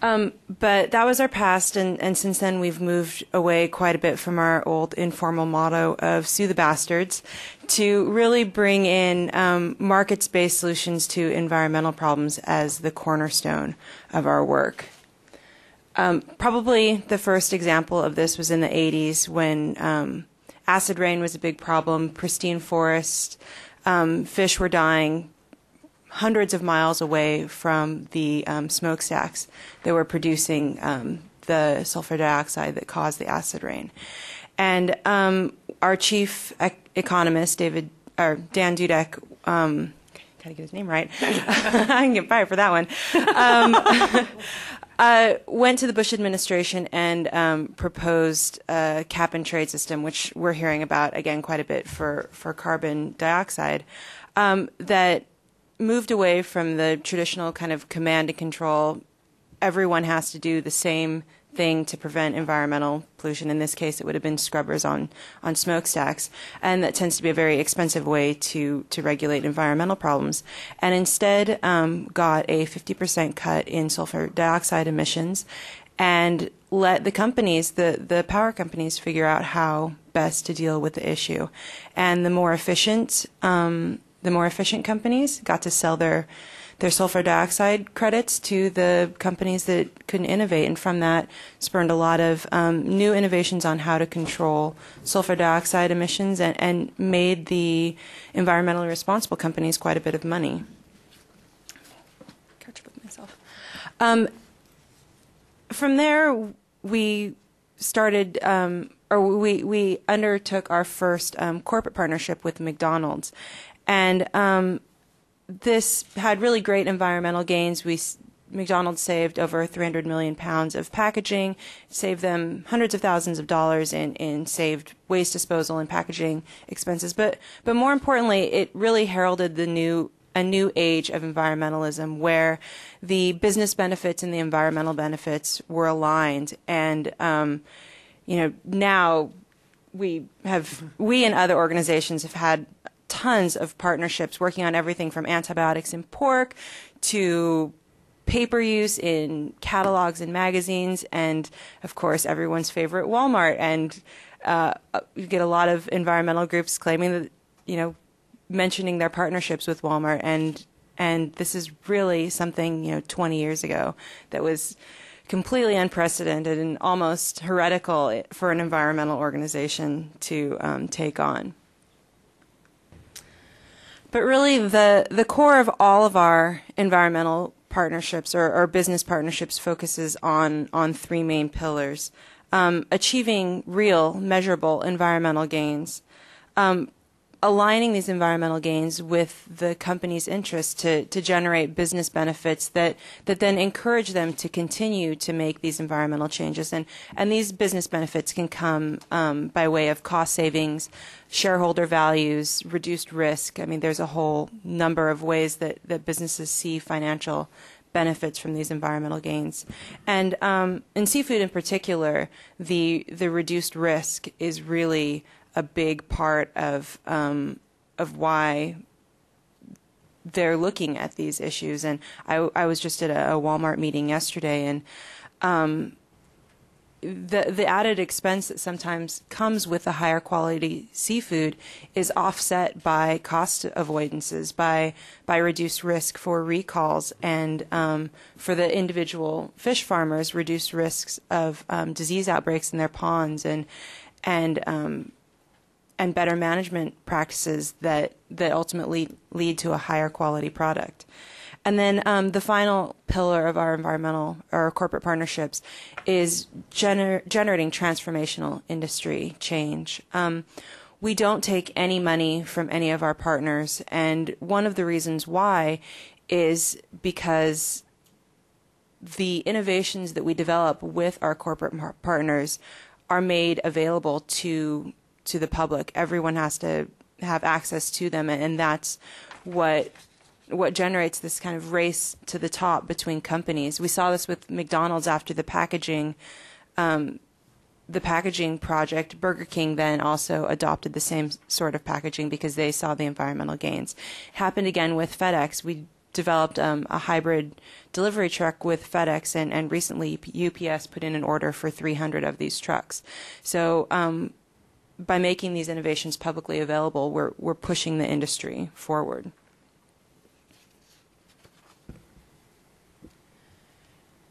But that was our past, and since then we've moved away quite a bit from our old informal motto of sue the bastards to really bring in markets-based solutions to environmental problems as the cornerstone of our work. Probably the first example of this was in the 80s when acid rain was a big problem, pristine forests, fish were dying hundreds of miles away from the smokestacks that were producing the sulfur dioxide that caused the acid rain. And our chief economist, Dan Dudek, gotta get his name right, I can get fired for that one, went to the Bush administration and proposed a cap-and-trade system, which we're hearing about, again, quite a bit for carbon dioxide, that moved away from the traditional kind of command and control. Everyone has to do the same thing to prevent environmental pollution. In this case, it would have been scrubbers on smokestacks, and that tends to be a very expensive way to regulate environmental problems. And instead got a 50% cut in sulfur dioxide emissions and let the companies, the power companies, figure out how best to deal with the issue. And the more efficient companies got to sell their sulfur dioxide credits to the companies that couldn't innovate, and from that spurned a lot of new innovations on how to control sulfur dioxide emissions and made the environmentally responsible companies quite a bit of money. Catch up with myself. From there, we started, we undertook our first corporate partnership with McDonald's. And this had really great environmental gains. McDonald's saved over 300 million pounds of packaging, saved them hundreds of thousands of dollars in saved waste disposal and packaging expenses. But more importantly, it really heralded a new age of environmentalism where the business benefits and the environmental benefits were aligned. And now we and other organizations have had tons of partnerships working on everything from antibiotics in pork to paper use in catalogs and magazines, and of course everyone's favorite Walmart. And you get a lot of environmental groups claiming that, mentioning their partnerships with Walmart, and this is really something 20 years ago that was completely unprecedented and almost heretical for an environmental organization to take on. But really, the core of all of our environmental partnerships or business partnerships focuses on three main pillars: achieving real, measurable environmental gains, aligning these environmental gains with the company's interests to generate business benefits that then encourage them to continue to make these environmental changes. And these business benefits can come by way of cost savings, shareholder values, reduced risk. I mean, there's a whole number of ways that businesses see financial benefits from these environmental gains. And in seafood in particular, the reduced risk is really a big part of why they're looking at these issues. And I was just at a Walmart meeting yesterday, and the added expense that sometimes comes with the higher quality seafood is offset by cost avoidances, by reduced risk for recalls, and for the individual fish farmers, reduced risks of disease outbreaks in their ponds, and better management practices that ultimately lead to a higher quality product. And then the final pillar of our environmental or corporate partnerships is generating transformational industry change. We don't take any money from any of our partners, and one of the reasons why is because the innovations that we develop with our corporate partners are made available to the public. Everyone has to have access to them, and that's what generates this kind of race to the top between companies. We saw this with McDonald's after the packaging project. Burger King then also adopted the same sort of packaging because they saw the environmental gains. It happened again with FedEx. We developed a hybrid delivery truck with FedEx, and recently UPS put in an order for 300 of these trucks. So by making these innovations publicly available, we're pushing the industry forward.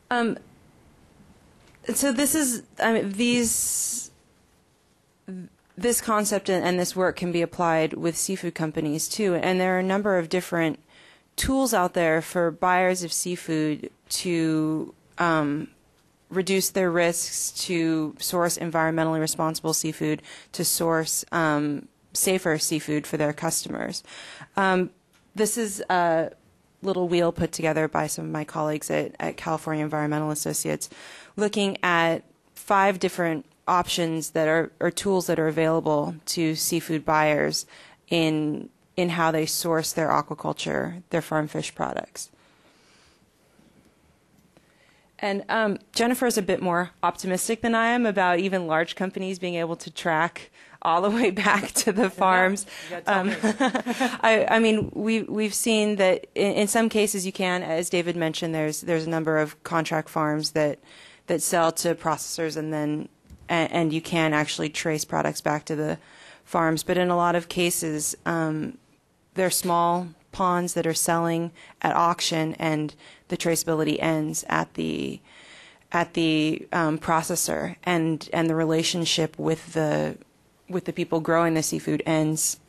So this is, this concept and this work can be applied with seafood companies too, and there are a number of different tools out there for buyers of seafood to reduce their risks, to source environmentally responsible seafood, to source safer seafood for their customers. This is a little wheel put together by some of my colleagues at California Environmental Associates, looking at 5 different options that are or tools that are available to seafood buyers in how they source their aquaculture, their farm fish products. And Jennifer's a bit more optimistic than I am about even large companies being able to track all the way back to the farms. I mean, we've seen that in some cases you can, as David mentioned, there's a number of contract farms that sell to processors, and you can actually trace products back to the farms. But in a lot of cases, they're small ponds that are selling at auction, and the traceability ends at the processor, and the relationship with the people growing the seafood ends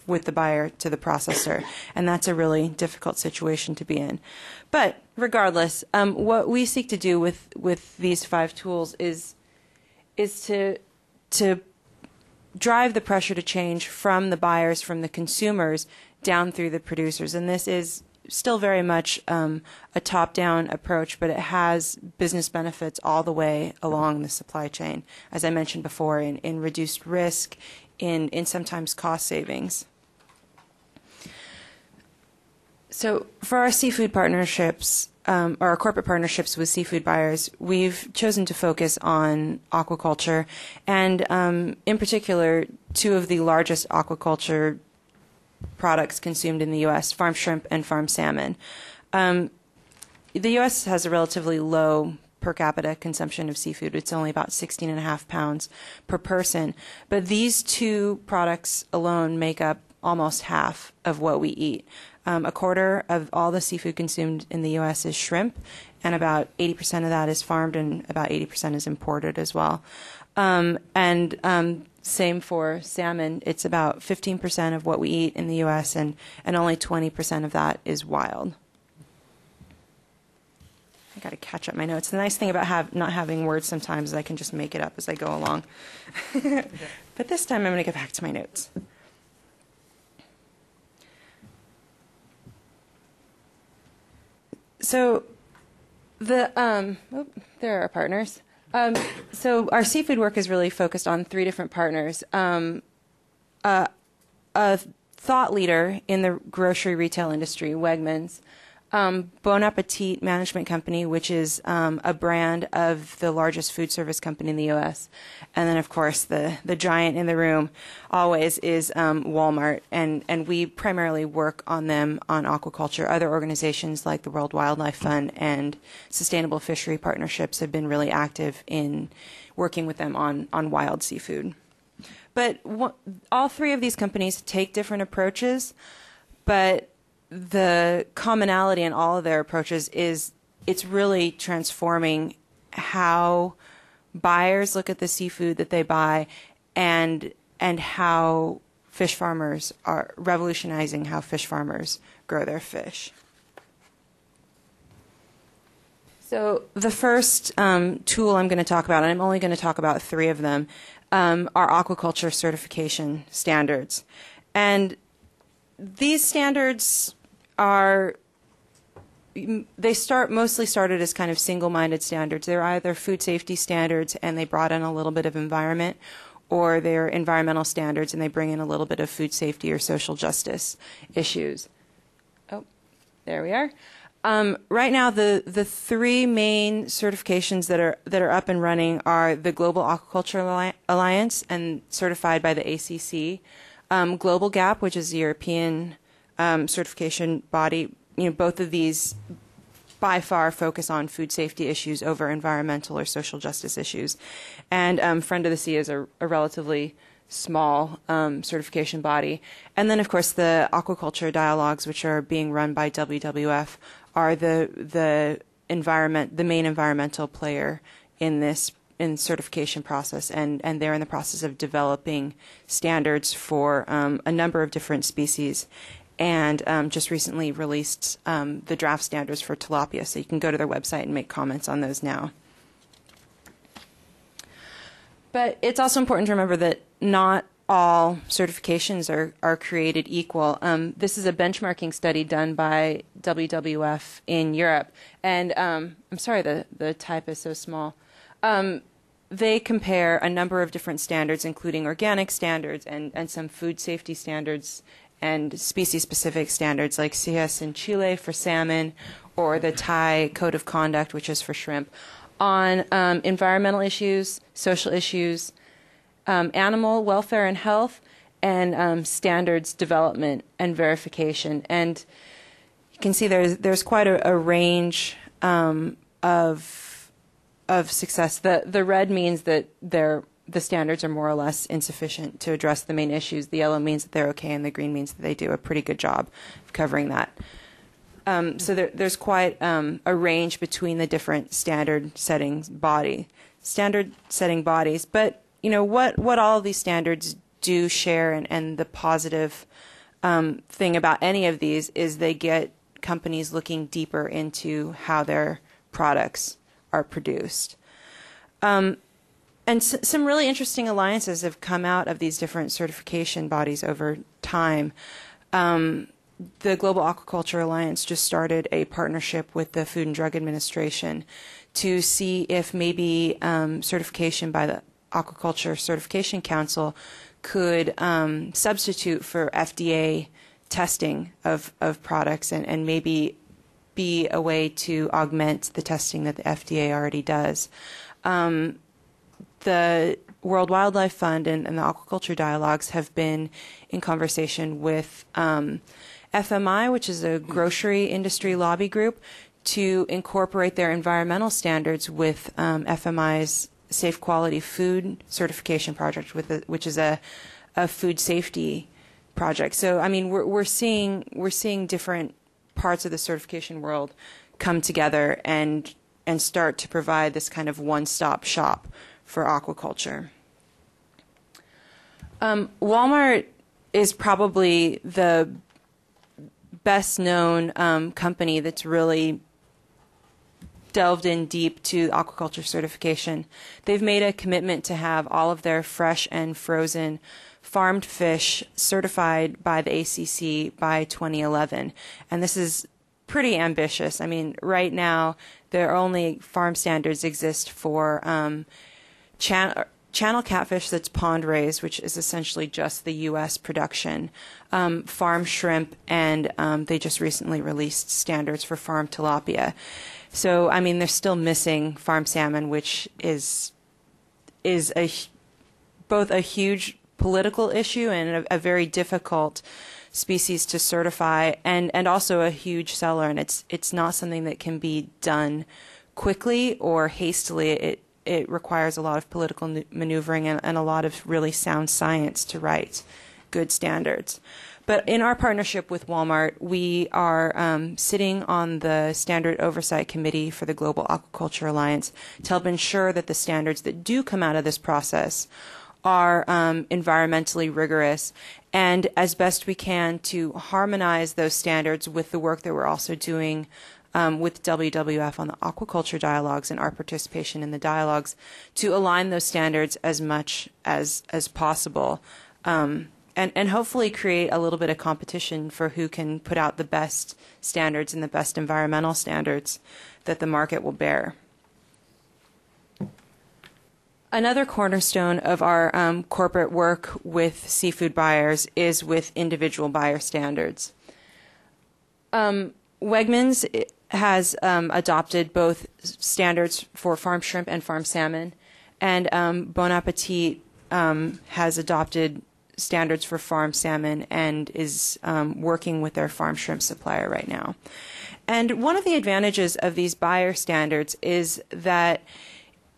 with the buyer to the processor, and that's a really difficult situation to be in. But regardless, what we seek to do with these 5 tools is to drive the pressure to change from the buyers, from the consumers, down through the producers. And this is still very much a top-down approach, but it has business benefits all the way along the supply chain, as I mentioned before, in reduced risk, in sometimes cost savings. So for our seafood partnerships, or our corporate partnerships with seafood buyers, we've chosen to focus on aquaculture, and in particular, 2 of the largest aquaculture products consumed in the U.S., farm shrimp and farm salmon. the U.S. has a relatively low per capita consumption of seafood. It's only about 16.5 pounds per person. But these two products alone make up almost half of what we eat. A quarter of all the seafood consumed in the U.S. is shrimp, and about 80% of that is farmed, and about 80% is imported as well. Same for salmon. It's about 15% of what we eat in the U.S., and only 20% of that is wild. I got to catch up my notes. The nice thing about not having words sometimes is I can just make it up as I go along. But this time I'm going to get back to my notes. So there are our partners. So our seafood work is really focused on three different partners. A thought leader in the grocery retail industry, Wegmans. Bon Appetit Management Company, which is a brand of the largest food service company in the U.S. And then, of course, the giant in the room always is Walmart. And we primarily work on them on aquaculture. Other organizations like the World Wildlife Fund and Sustainable Fishery Partnerships have been really active in working with them on wild seafood. But all three of these companies take different approaches, but the commonality in all of their approaches is it's really transforming how buyers look at the seafood that they buy, and how fish farmers are revolutionizing how fish farmers grow their fish. So the first tool I'm going to talk about, and I'm only going to talk about three of them, are aquaculture certification standards. And these standards mostly started as kind of single-minded standards. They're either food safety standards and they brought in a little bit of environment, or they're environmental standards and they bring in a little bit of food safety or social justice issues. Oh, there we are. Right now, the three main certifications that are up and running are the Global Aquaculture Alliance, and certified by the ACC, Global Gap, which is the European certification body. Both of these by far focus on food safety issues over environmental or social justice issues. And Friend of the Sea is a relatively small certification body. And then, of course, the aquaculture dialogues, which are being run by WWF, are the main environmental player in certification process, and they're in the process of developing standards for a number of different species, and just recently released the draft standards for tilapia, so you can go to their website and make comments on those now. But it's also important to remember that not all certifications are created equal. This is a benchmarking study done by WWF in Europe, and I'm sorry, the type is so small. They compare a number of different standards, including organic standards and some food safety standards and species-specific standards like CS in Chile for salmon, or the Thai Code of Conduct, which is for shrimp, on environmental issues, social issues, animal welfare and health, and standards development and verification. And you can see there's quite a range of success. The red means that the standards are more or less insufficient to address the main issues. The yellow means that they're okay, and the green means that they do a pretty good job of covering that. So there's quite a range between the different standard setting bodies. But what all of these standards do share, and the positive thing about any of these is they get companies looking deeper into how their products are produced. And some really interesting alliances have come out of these different certification bodies over time. The Global Aquaculture Alliance just started a partnership with the Food and Drug Administration to see if maybe certification by the Aquaculture Certification Council could substitute for FDA testing of products, and maybe be a way to augment the testing that the FDA already does. The World Wildlife Fund and the Aquaculture Dialogues have been in conversation with FMI, which is a grocery industry lobby group, to incorporate their environmental standards with FMI's Safe Quality Food Certification Project, which is a food safety project. So, I mean, we're seeing different parts of the certification world come together and start to provide this kind of one-stop shop for aquaculture. Walmart is probably the best-known company that's really delved in deep to aquaculture certification. They've made a commitment to have all of their fresh and frozen farmed fish certified by the ACC by 2011. And this is pretty ambitious. I mean, right now, there are only farm standards exist for channel catfish that's pond raised, which is essentially just the U.S. production, farm shrimp, and they just recently released standards for farm tilapia. So, I mean, they're still missing farm salmon, which is both a huge political issue and a very difficult species to certify, and also a huge seller. And it's not something that can be done quickly or hastily. It requires a lot of political maneuvering and a lot of really sound science to write good standards. But in our partnership with Walmart, we are sitting on the Standard Oversight Committee for the Global Aquaculture Alliance to help ensure that the standards that do come out of this process are environmentally rigorous, and as best we can to harmonize those standards with the work that we're also doing with WWF on the aquaculture dialogues and our participation in the dialogues to align those standards as much as possible. And hopefully create a little bit of competition for who can put out the best standards and the best environmental standards that the market will bear. Another cornerstone of our corporate work with seafood buyers is with individual buyer standards. Wegmans has adopted both standards for farm shrimp and farm salmon, and Bon Appetit has adopted standards for farm salmon and is working with their farm shrimp supplier right now. And one of the advantages of these buyer standards is that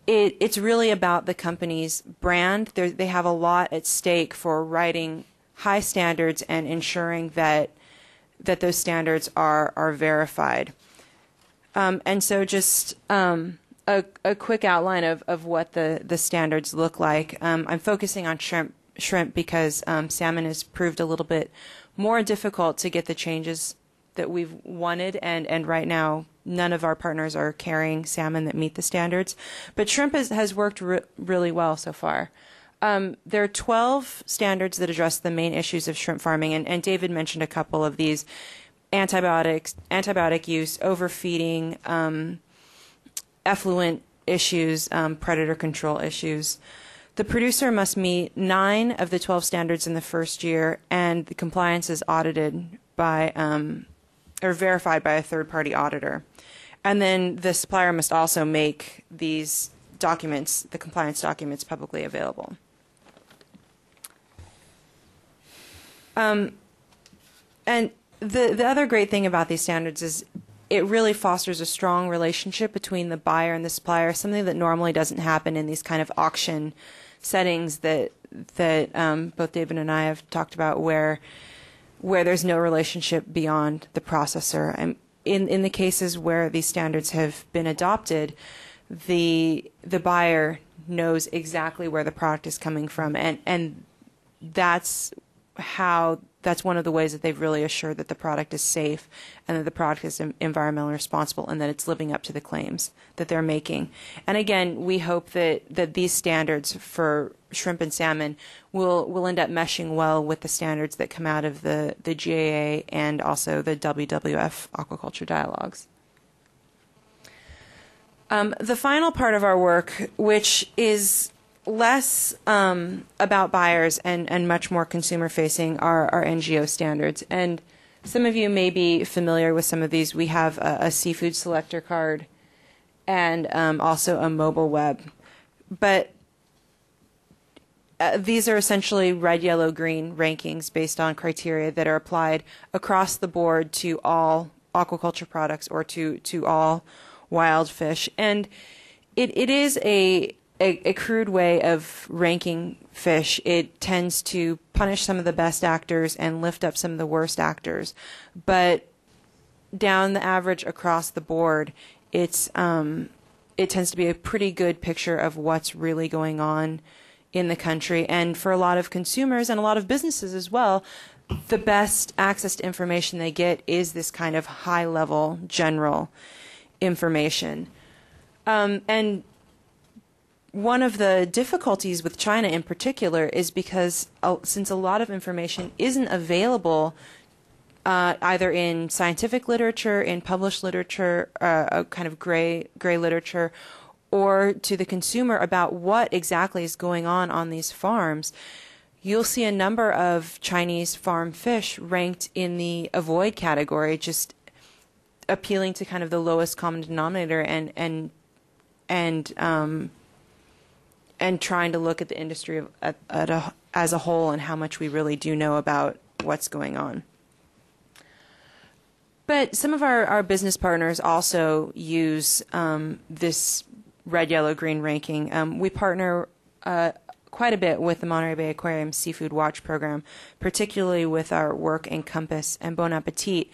it's really about the company's brand. They have a lot at stake for writing high standards and ensuring that those standards are verified. And so just a quick outline of what the standards look like. I'm focusing on shrimp because salmon has proved a little bit more difficult to get the changes that we've wanted, and right now none of our partners are carrying salmon that meet the standards. But shrimp has worked really well so far. There are 12 standards that address the main issues of shrimp farming, and David mentioned a couple of these: antibiotic use, overfeeding, effluent issues, predator control issues. The producer must meet 9 of the 12 standards in the first year, and the compliance is audited by or verified by a third-party auditor. And then the supplier must also make these documents, the compliance documents, publicly available. And the other great thing about these standards is it really fosters a strong relationship between the buyer and the supplier, something that normally doesn't happen in these kind of auction settings that both David and I have talked about, where there's no relationship beyond the processor. And in the cases where these standards have been adopted, the buyer knows exactly where the product is coming from, and that's one of the ways that they've really assured that the product is safe and that the product is environmentally responsible and that it's living up to the claims that they're making. And again, we hope that these standards for shrimp and salmon will end up meshing well with the standards that come out of the GAA and also the WWF aquaculture dialogues. The final part of our work, which is less about buyers and much more consumer-facing, are our NGO standards. And some of you may be familiar with some of these. We have a seafood selector card and also a mobile web. But these are essentially red, yellow, green rankings based on criteria that are applied across the board to all aquaculture products or to all wild fish. And it is a crude way of ranking fish. It tends to punish some of the best actors and lift up some of the worst actors. But down the average across the board, it tends to be a pretty good picture of what's really going on in the country. And for a lot of consumers and a lot of businesses as well, the best access to information they get is this kind of high-level general information. And one of the difficulties with China in particular is because since a lot of information isn't available either in scientific literature, in published literature, a kind of gray literature, or to the consumer about what exactly is going on these farms, you'll see a number of Chinese farm fish ranked in the avoid category, just appealing to kind of the lowest common denominator and trying to look at the industry as a whole and how much we really do know about what's going on. But some of our business partners also use this red, yellow, green ranking. We partner quite a bit with the Monterey Bay Aquarium Seafood Watch program, particularly with our work in Compass and Bon Appetit.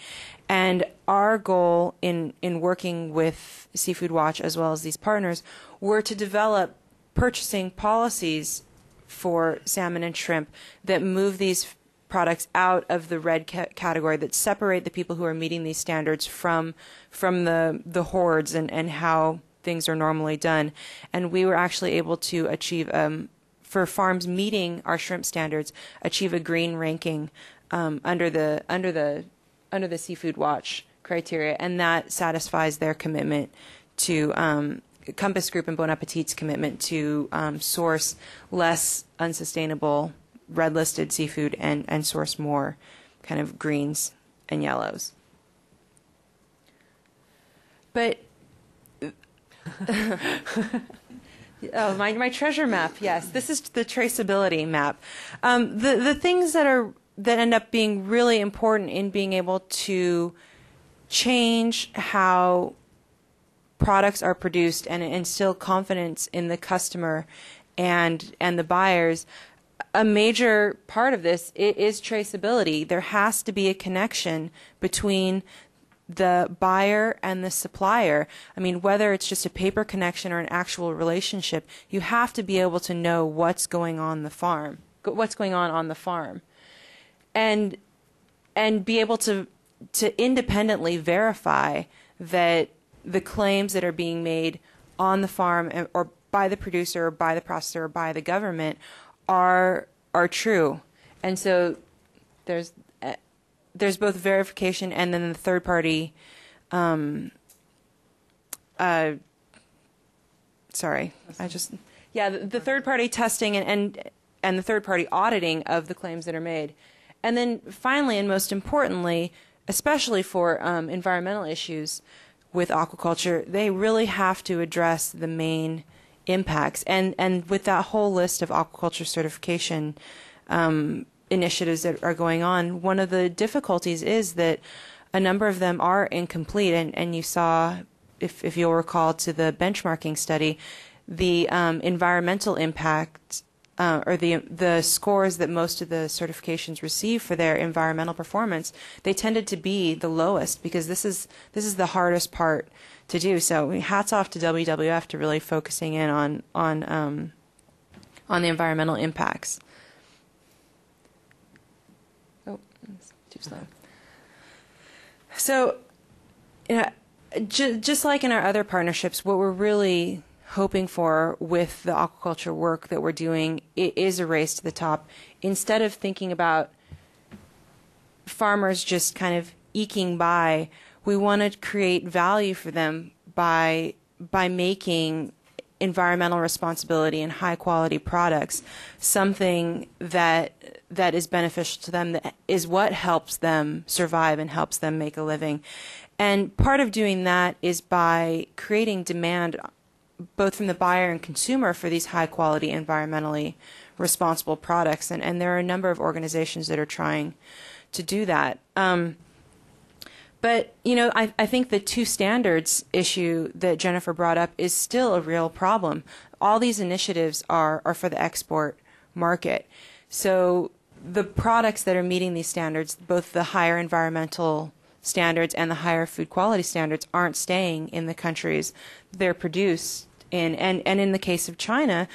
And our goal in working with Seafood Watch as well as these partners were to develop purchasing policies for salmon and shrimp that move these products out of the red category, that separate the people who are meeting these standards from the hordes and how things are normally done. And we were actually able to achieve, for farms meeting our shrimp standards, achieve a green ranking under the Seafood Watch criteria, and that satisfies their commitment to Compass Group and Bon Appetit's commitment to source less unsustainable red-listed seafood and source more kind of greens and yellows. But oh, my treasure map, yes. This is the traceability map. The things that end up being really important in being able to change how products are produced and instill confidence in the customer and the buyers. A major part of this is traceability. There has to be a connection between the buyer and the supplier. I mean, whether it's just a paper connection or an actual relationship, you have to be able to know what's going on the farm, and be able to independently verify that the claims that are being made on the farm or by the producer or by the processor or by the government are true. And so there's both verification and then the third party the third party testing and the third party auditing of the claims that are made. And then finally, and most importantly, especially for environmental issues with aquaculture, they really have to address the main impacts. And with that whole list of aquaculture certification initiatives that are going on, one of the difficulties is that a number of them are incomplete. And you saw, if you'll recall, to the benchmarking study, the environmental impact or the scores that most of the certifications receive for their environmental performance, they tended to be the lowest because this is the hardest part to do. So hats off to WWF to really focusing in on the environmental impacts. Oh, it's too slow. So, just like in our other partnerships, what we're really hoping for with the aquaculture work that we're doing is a race to the top. Instead of thinking about farmers just kind of eking by, we want to create value for them by making environmental responsibility and high quality products something that is beneficial to them, that is what helps them survive and helps them make a living. And part of doing that is by creating demand both from the buyer and consumer for these high quality environmentally responsible products, and there are a number of organizations that are trying to do that. But, you know, I think the two standards issue that Jennifer brought up is still a real problem. All these initiatives are for the export market. So the products that are meeting these standards, both the higher environmental standards and the higher food quality standards, aren't staying in the countries they're produced in. And in the case of China,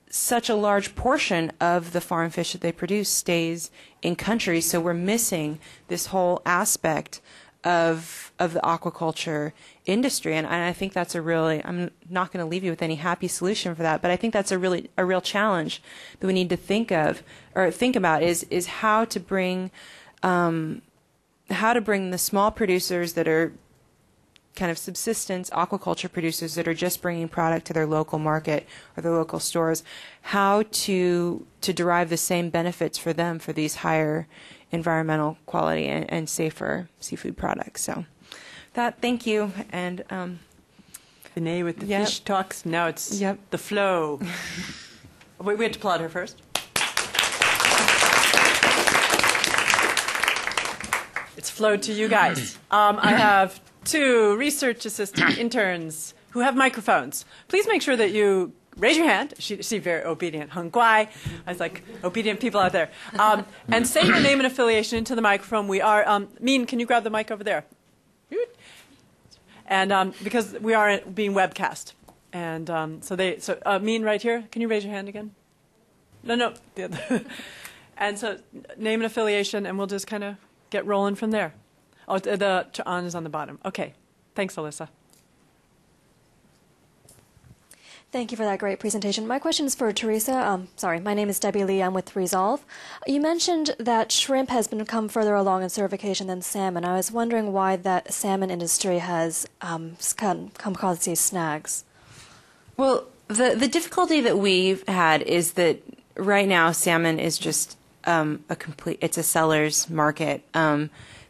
such a large portion of the farm fish that they produce stays in country. So we're missing this whole aspect of the aquaculture industry, and I think that's a really, I'm not going to leave you with any happy solution for that, but I think that's a real challenge that we need to think about is how to bring the small producers that are kind of subsistence aquaculture producers that are just bringing product to their local market or their local stores, how to derive the same benefits for them for these higher environmental quality and safer seafood products. So thank you. And Vinay with the fish talks. Now it's the flow. We have to applaud her first. It's flowed to you guys. I have two research assistant interns who have microphones. Please make sure that you raise your hand. She's very obedient. Hung Guai. I was like, obedient people out there. And say your name and affiliation into the microphone. We are, Min, can you grab the mic over there? And because we are being webcast. And so Min right here, can you raise your hand again? No, the other. And so name and affiliation, and we'll just kind of get rolling from there. Oh, the on is on the bottom. Okay. Thanks, Alyssa. Thank you for that great presentation. My question is for Teresa. My name is Debbie Lee. I'm with Resolve. You mentioned that shrimp has become further along in certification than salmon. I was wondering why that salmon industry has come across these snags. Well, the difficulty that we've had is that right now salmon is just it's a seller's market.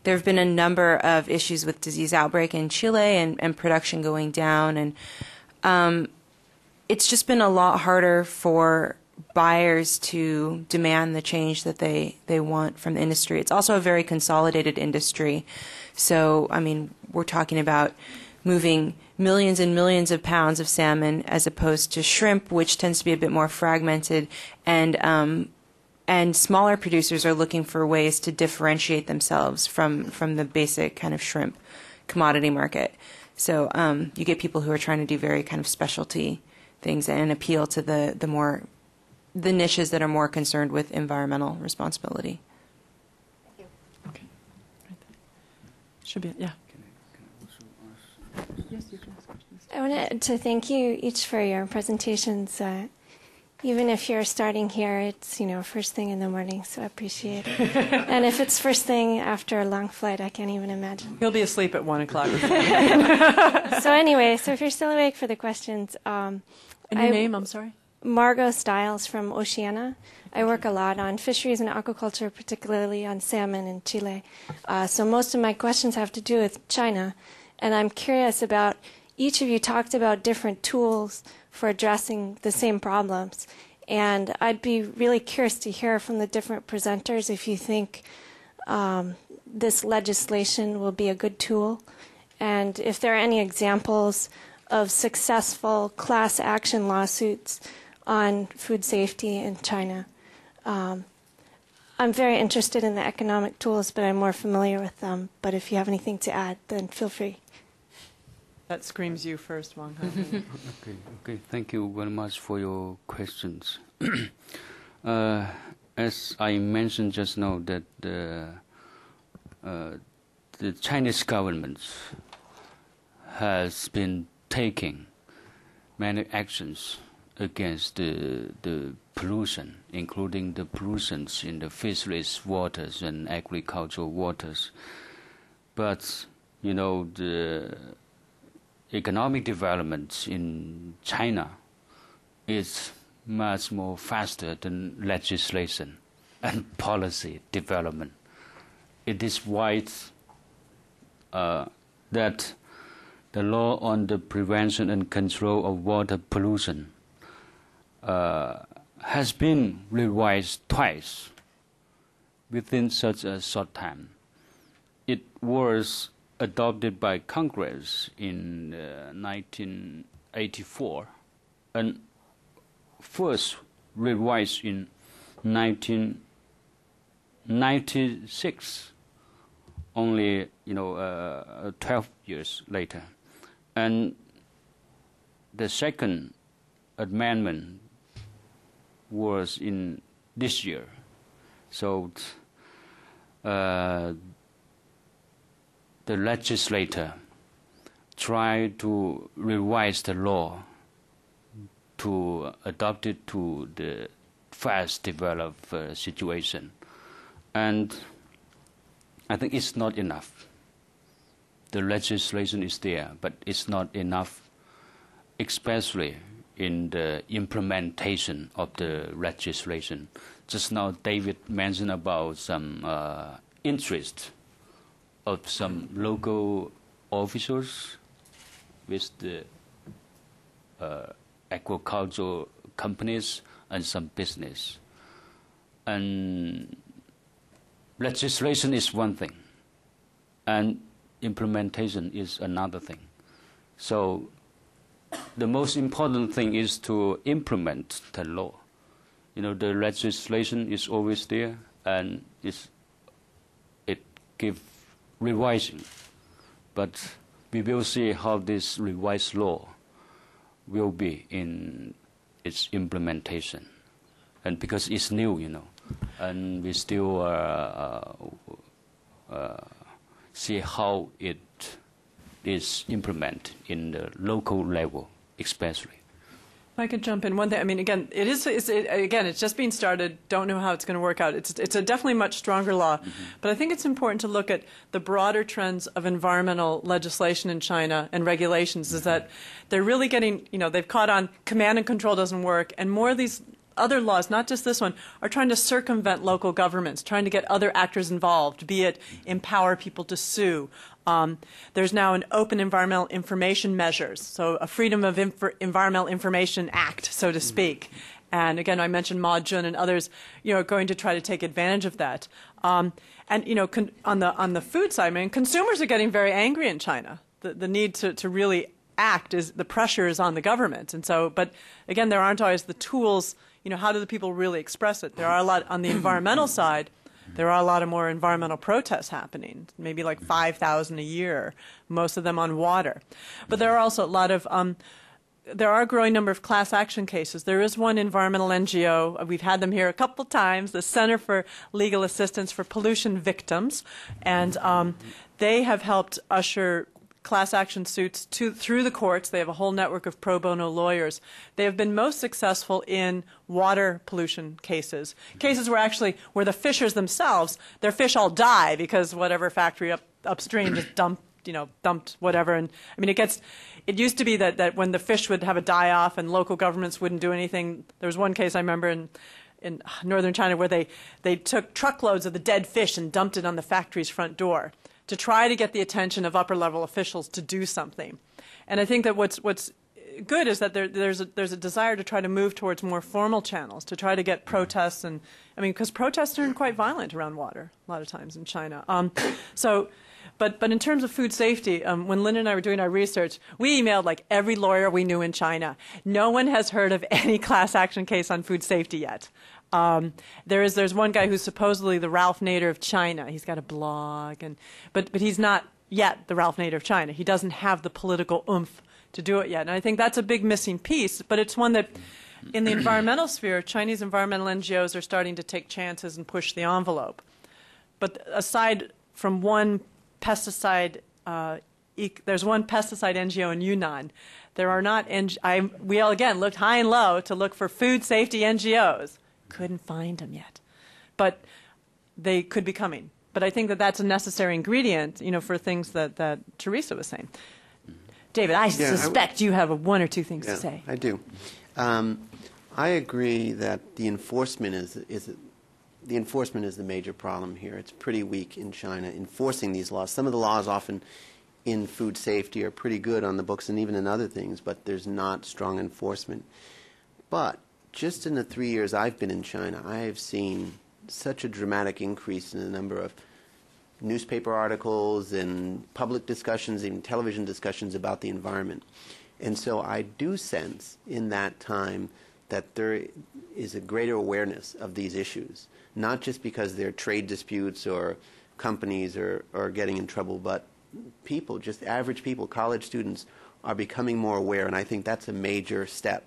There have been a number of issues with disease outbreak in Chile and production going down, and it's just been a lot harder for buyers to demand the change that they want from the industry. It's also a very consolidated industry. So, I mean, we're talking about moving millions and millions of pounds of salmon as opposed to shrimp, which tends to be a bit more fragmented. And smaller producers are looking for ways to differentiate themselves from the basic kind of shrimp commodity market. So you get people who are trying to do very kind of specialty things and appeal to the niches that are more concerned with environmental responsibility. Thank you. Okay. Right there. Should be, yeah. Yes, you can ask questions. I wanted to thank you each for your presentations. Even if you're starting here, it's first thing in the morning, so I appreciate it. And if it's first thing after a long flight, I can't even imagine. He'll be asleep at 1 o'clock. So anyway, if you're still awake for the questions, and your name? I'm sorry. Margot Stiles from Oceana. I work a lot on fisheries and aquaculture, particularly on salmon in Chile. So most of my questions have to do with China, and I'm curious about. Each of you talked about different tools for addressing the same problems. And I'd be really curious to hear from the different presenters if you think this legislation will be a good tool, and if there are any examples of successful class action lawsuits on food safety in China. I'm very interested in the economic tools, but I'm more familiar with them. But if you have anything to add, then feel free. That screams you first, Wang Hai. Okay. Thank you very much for your questions. As I mentioned just now, that the Chinese government has been taking many actions against the pollution, including the pollutions in the fisheries waters and agricultural waters. But, the economic development in China is much more faster than legislation and policy development. It is why that the law on the prevention and control of water pollution has been revised twice within such a short time. It was adopted by Congress in 1984 and first revised in 1996, only 12 years later. And the second amendment was in this year. So the legislator tried to revise the law to adapt it to the fast developed situation. And I think it's not enough. The legislation is there, but it's not enough, especially in the implementation of the legislation. Just now, David mentioned about some interest of some local officials with the aquaculture companies and some business. And legislation is one thing, and implementation is another thing. So the most important thing is to implement the law. The legislation is always there, and it gives revising. But we will see how this revised law will be in its implementation. And because it's new, and we still see how it is implemented in the local level, especially. If I could jump in one thing. I mean, again, it's just being started. Don't know how it's going to work out. It's a definitely much stronger law, but I think it's important to look at the broader trends of environmental legislation in China and regulations. Is that they're really getting, they've caught on command and control doesn't work, and more of these other laws, not just this one, are trying to circumvent local governments, trying to get other actors involved, be it empower people to sue. There's now an open environmental information measures, so a Freedom of Environmental Information Act, so to speak. And again, I mentioned Ma Jun and others, are going to try to take advantage of that. And on the food side, I mean, consumers are getting very angry in China. The need to really act is the pressure is on the government, and so. But again, there aren't always the tools. How do the people really express it? There are a lot on the environmental side. There are a lot of more environmental protests happening, maybe like 5,000 a year, most of them on water. But there are also a lot of, there are a growing number of class action cases. There is one environmental NGO, we've had them here a couple times, the Center for Legal Assistance for Pollution Victims, and they have helped usher class action suits through the courts. They have a whole network of pro bono lawyers. They have been most successful in water pollution cases where the fishers themselves, their fish all die because whatever factory upstream just dumped whatever. And I mean, it used to be that when the fish would have a die off and local governments wouldn't do anything. There was one case I remember in northern China where they took truckloads of the dead fish and dumped it on the factory's front door to try to get the attention of upper-level officials to do something. And I think that what's good is that there's a desire to try to move towards more formal channels, to try to get protests. And I mean, because protests turn quite violent around water a lot of times in China. But in terms of food safety, when Linda and I were doing our research, we emailed like every lawyer we knew in China. No one has heard of any class action case on food safety yet. There's one guy who's supposedly the Ralph Nader of China. He's got a blog, but he's not yet the Ralph Nader of China. He doesn't have the political oomph to do it yet. And I think that's a big missing piece, but it's one that in the environmental sphere, Chinese environmental NGOs are starting to take chances and push the envelope. But aside from one pesticide, there's one pesticide NGO in Yunnan. There are not, we all again looked high and low to look for food safety NGOs. Couldn't find them yet, but they could be coming. But I think that that's a necessary ingredient, for things that Teresa was saying. David, I suspect you have one or two things to say. I do. I agree that the enforcement is the major problem here. It's pretty weak in China enforcing these laws. Some of the laws often in food safety are pretty good on the books and even in other things, but there's not strong enforcement. But just in the 3 years I've been in China, I have seen such a dramatic increase in the number of newspaper articles and public discussions, even television discussions about the environment. And so I do sense in that time that there is a greater awareness of these issues, not just because there are trade disputes or companies are getting in trouble, but people, just average people, college students, are becoming more aware, and I think that's a major step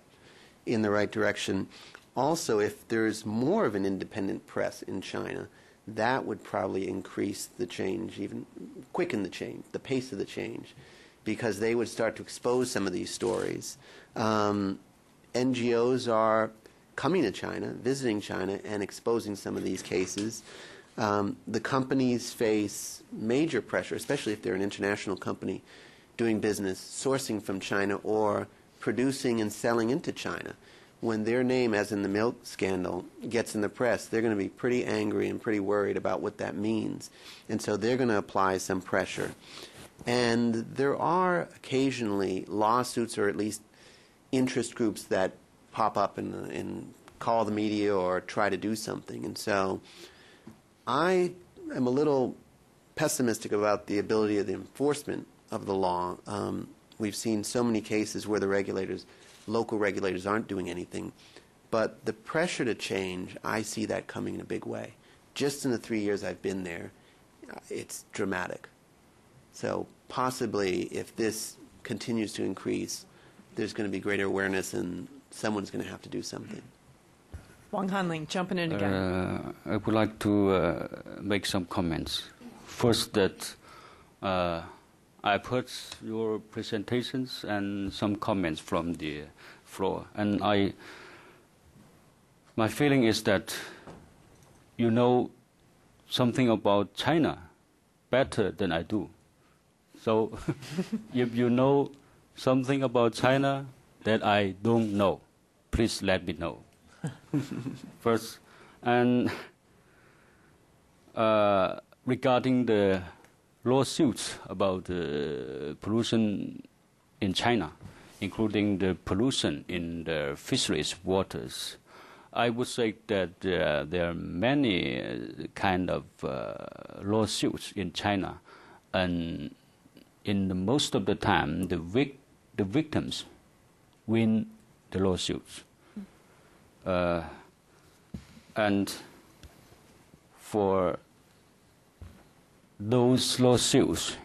in the right direction. Also, if there's more of an independent press in China, that would probably increase the change, even quicken the change, the pace of the change, because they would start to expose some of these stories. NGOs are coming to China, visiting China, and exposing some of these cases. The companies face major pressure, especially if they're an international company doing business, sourcing from China or producing and selling into China. When their name, as in the milk scandal, gets in the press, they're going to be pretty angry and pretty worried about what that means. And so they're going to apply some pressure. And there are occasionally lawsuits or at least interest groups that pop up and call the media or try to do something. And so I am a little pessimistic about the ability of the enforcement of the law. We've seen so many cases where the regulators, local regulators, aren't doing anything. But the pressure to change, I see that coming in a big way. Just in the 3 years I've been there, it's dramatic. So possibly if this continues to increase, there's going to be greater awareness and someone's going to have to do something. Wang Hanling, jumping in again. I would like to make some comments. First, that I've heard your presentations and some comments from the floor, and my feeling is that you know something about China better than I do. So if you know something about China that I don't know, please let me know. First, and regarding the lawsuits about the pollution in China, including the pollution in the fisheries waters, I would say that there are many kind of lawsuits in China, and in the most of the time, the victims win the lawsuits. And for those lawsuits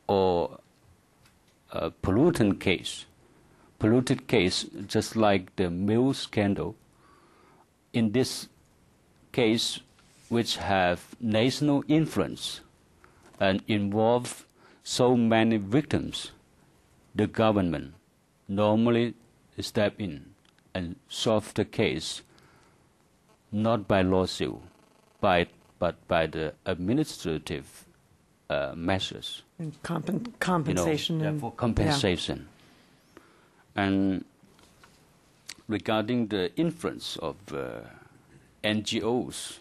or polluted case, just like the milk scandal, in this case, which have national influence and involve so many victims, the government normally step in and solve the case not by lawsuit, but by the administrative measures. And compensation. For compensation. Yeah. And regarding the influence of NGOs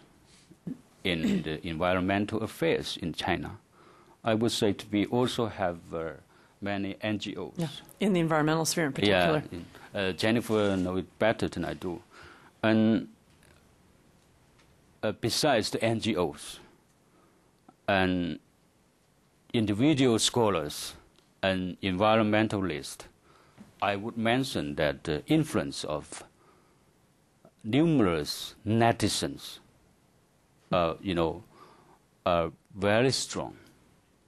in the environmental affairs in China, I would say we also have many NGOs. Yeah, in the environmental sphere in particular. Yeah, Jennifer knows it better than I do. And besides the NGOs and individual scholars and environmentalists, I would mention that the influence of numerous netizens, are very strong.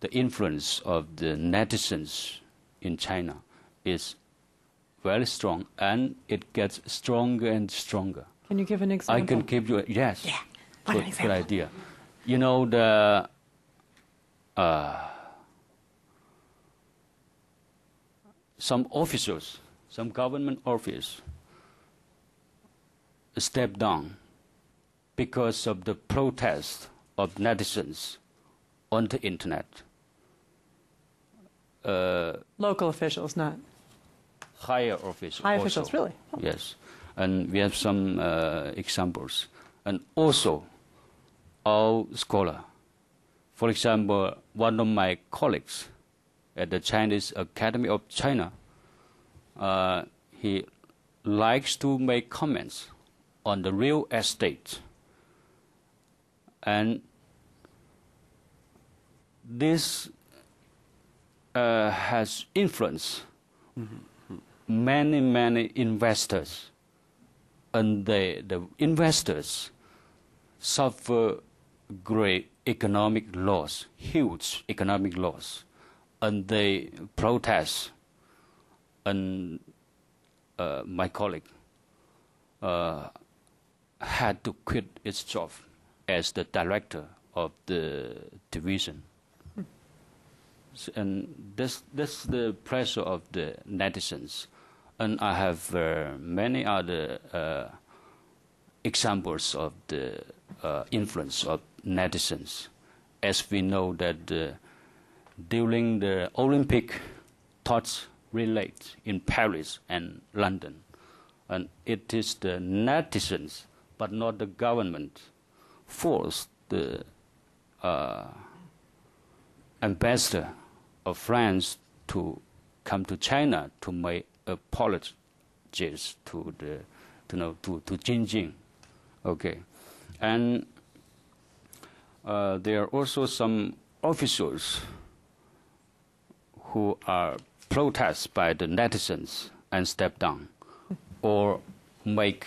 The influence of the netizens in China is very strong, and it gets stronger and stronger. Can you give an example? I can give you yes. Yeah, good idea. You know, the some officials, some government officials step down because of the protest of netizens on the internet. Local officials, not higher officials. High officials, really? Oh. Yes, and we have some examples. And also, our scholar, for example, one of my colleagues at the Chinese Academy of China, he likes to make comments on the real estate. And this has influenced many investors, and the investors suffer great economic loss, huge economic loss, and they protest. And my colleague had to quit its job as the director of the division. And that's the pressure of the netizens. And I have many other examples of the influence of netizens. As we know that during the Olympic thoughts relate in Paris and London, and it is the netizens, but not the government, forced the ambassador of France to come to China to make apologies to Jinjing. Okay, and there are also some officials who are protest by the netizens and step down, or make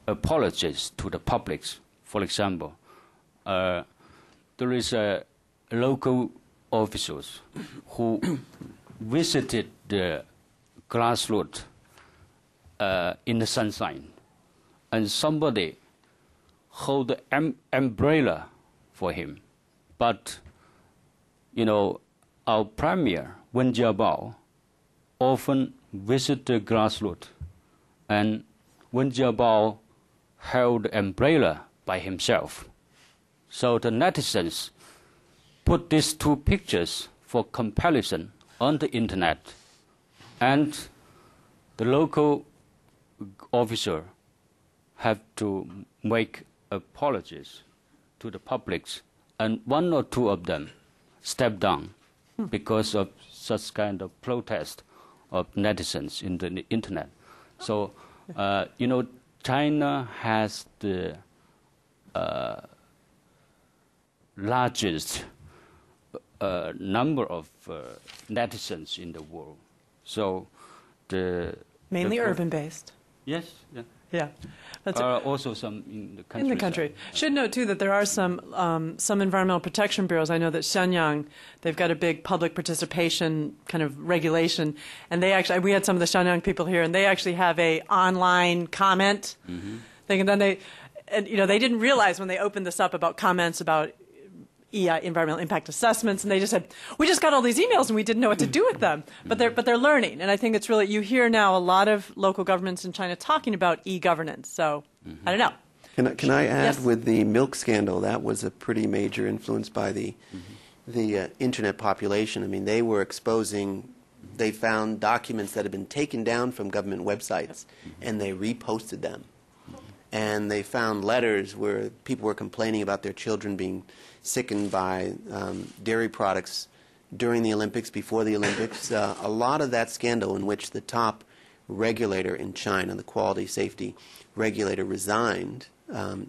apologies to the public. For example, there is a local officials who visited the grassroots in the sunshine, and somebody hold the umbrella for him. But, our premier, Wen Jiabao, often visit the grassroots, and Wen Jiabao held the umbrella by himself. So the netizens put these two pictures for comparison on the internet, and the local officer have to make apologies to the public, and one or two of them step down because of such kind of protest of netizens in the internet. So, China has the largest number of netizens in the world. So, mainly urban-based. Yes. Yeah. Yeah. There are also some in the country. In the country. Should note, too, that there are some environmental protection bureaus. I know that Shenyang, they've got a big public participation kind of regulation. And they actually, we had some of the Shenyang people here, and they actually have a online comment thing. And then they didn't realize when they opened this up about comments about environmental impact assessments, and they just said, we just got all these emails and we didn't know what to do with them. But they're learning, and I think it's really, you hear now a lot of local governments in China talking about e-governance. So I don't know. Can I add, yes. with the milk scandal, that was a pretty major influence by the internet population. I mean, they were exposing. They found documents that had been taken down from government websites, and they reposted them. And they found letters where people were complaining about their children being sickened by dairy products during the Olympics, before the Olympics. A lot of that scandal, in which the top regulator in China, the quality safety regulator, resigned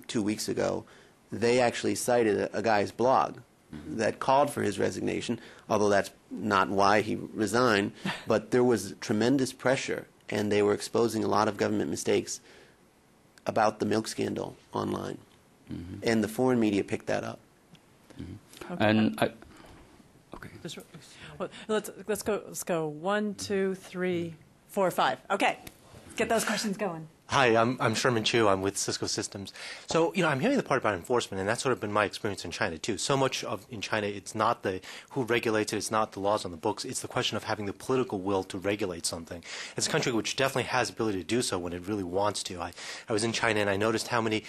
2 weeks ago, they actually cited a guy's blog that called for his resignation, although that's not why he resigned. But there was tremendous pressure, and they were exposing a lot of government mistakes about the milk scandal online. And the foreign media picked that up. Okay. And okay. Well, let's go 1, 2, 3, 4, 5. Okay, let's get those questions going. Hi, I'm Sherman Chu. I'm with Cisco Systems. So, I'm hearing the part about enforcement, and that's sort of been my experience in China, too. So much of in China, it's not who regulates it, it's not the laws on the books, it's the question of having the political will to regulate something. It's a country which definitely has the ability to do so when it really wants to. I was in China, and I noticed how many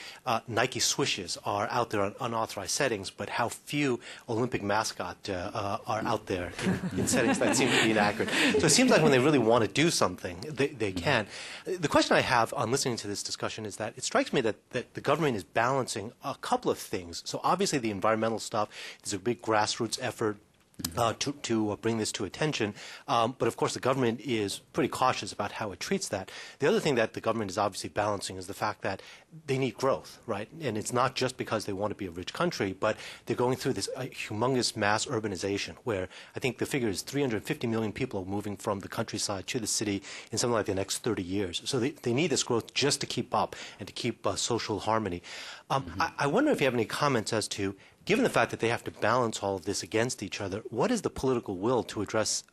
Nike swishes are out there on unauthorized settings, but how few Olympic mascot are out there in settings that seem to be inaccurate. So it seems like when they really want to do something, they can. The question I have on listening to this discussion is that it strikes me that the government is balancing a couple of things. So obviously the environmental stuff is a big grassroots effort. to bring this to attention. But of course, the government is pretty cautious about how it treats that. The other thing that the government is obviously balancing is the fact that they need growth, right? And it's not just because they want to be a rich country, but they're going through this humongous mass urbanization where I think the figure is 350 million people are moving from the countryside to the city in something like the next 30 years. So they need this growth just to keep up and to keep social harmony. I wonder if you have any comments as to, given the fact that they have to balance all of this against each other, what is the political will to address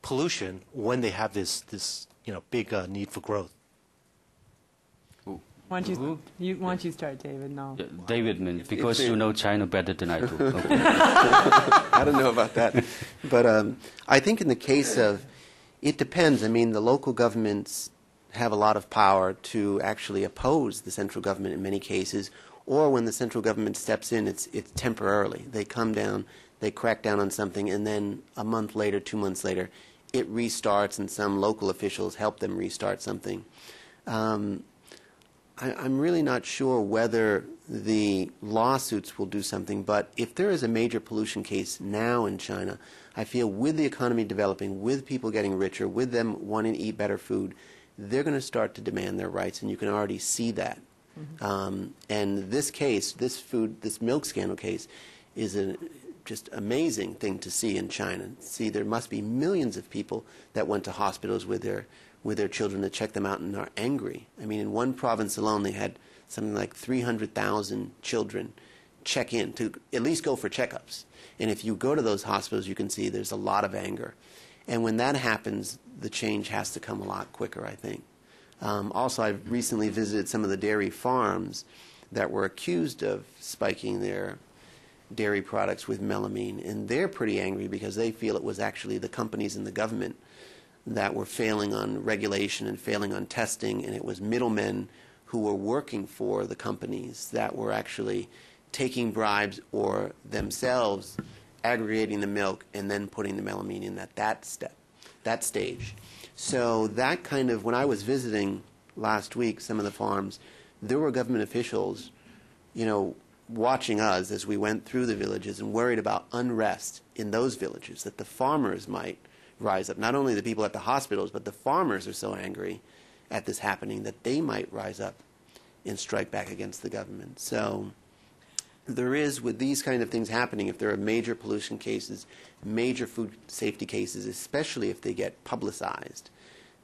pollution when they have this big need for growth? Why don't you start, David? No. David, because you know China better than I do. Okay. I don't know about that. But I think in the case of, it depends. I mean, the local governments have a lot of power to actually oppose the central government in many cases, or when the central government steps in, it's temporarily. They come down, they crack down on something, and then a month later, 2 months later, it restarts, and some local officials help them restart something. I'm really not sure whether the lawsuits will do something, but if there is a major pollution case now in China, I feel with the economy developing, with people getting richer, with them wanting to eat better food, they're going to start to demand their rights, and you can already see that. And this case, this milk scandal case, is a just amazing thing to see in China. See, there must be millions of people that went to hospitals with their children to check them out and are angry. I mean, in one province alone, they had something like 300,000 children check in to at least go for checkups. And if you go to those hospitals, you can see there's a lot of anger. And when that happens, the change has to come a lot quicker, I think. Also, I've recently visited some of the dairy farms that were accused of spiking their dairy products with melamine, and they're pretty angry because they feel it was actually the companies and the government that were failing on regulation and failing on testing, and it was middlemen who were working for the companies that were actually taking bribes or themselves aggregating the milk and then putting the melamine in at that stage. So that kind of, when I was visiting last week some of the farms, there were government officials, watching us as we went through the villages and worried about unrest in those villages, that the farmers might rise up. Not only the people at the hospitals, but the farmers are so angry at this happening that they might rise up and strike back against the government. So there is, with these kind of things happening, if there are major pollution cases, major food safety cases, especially if they get publicized,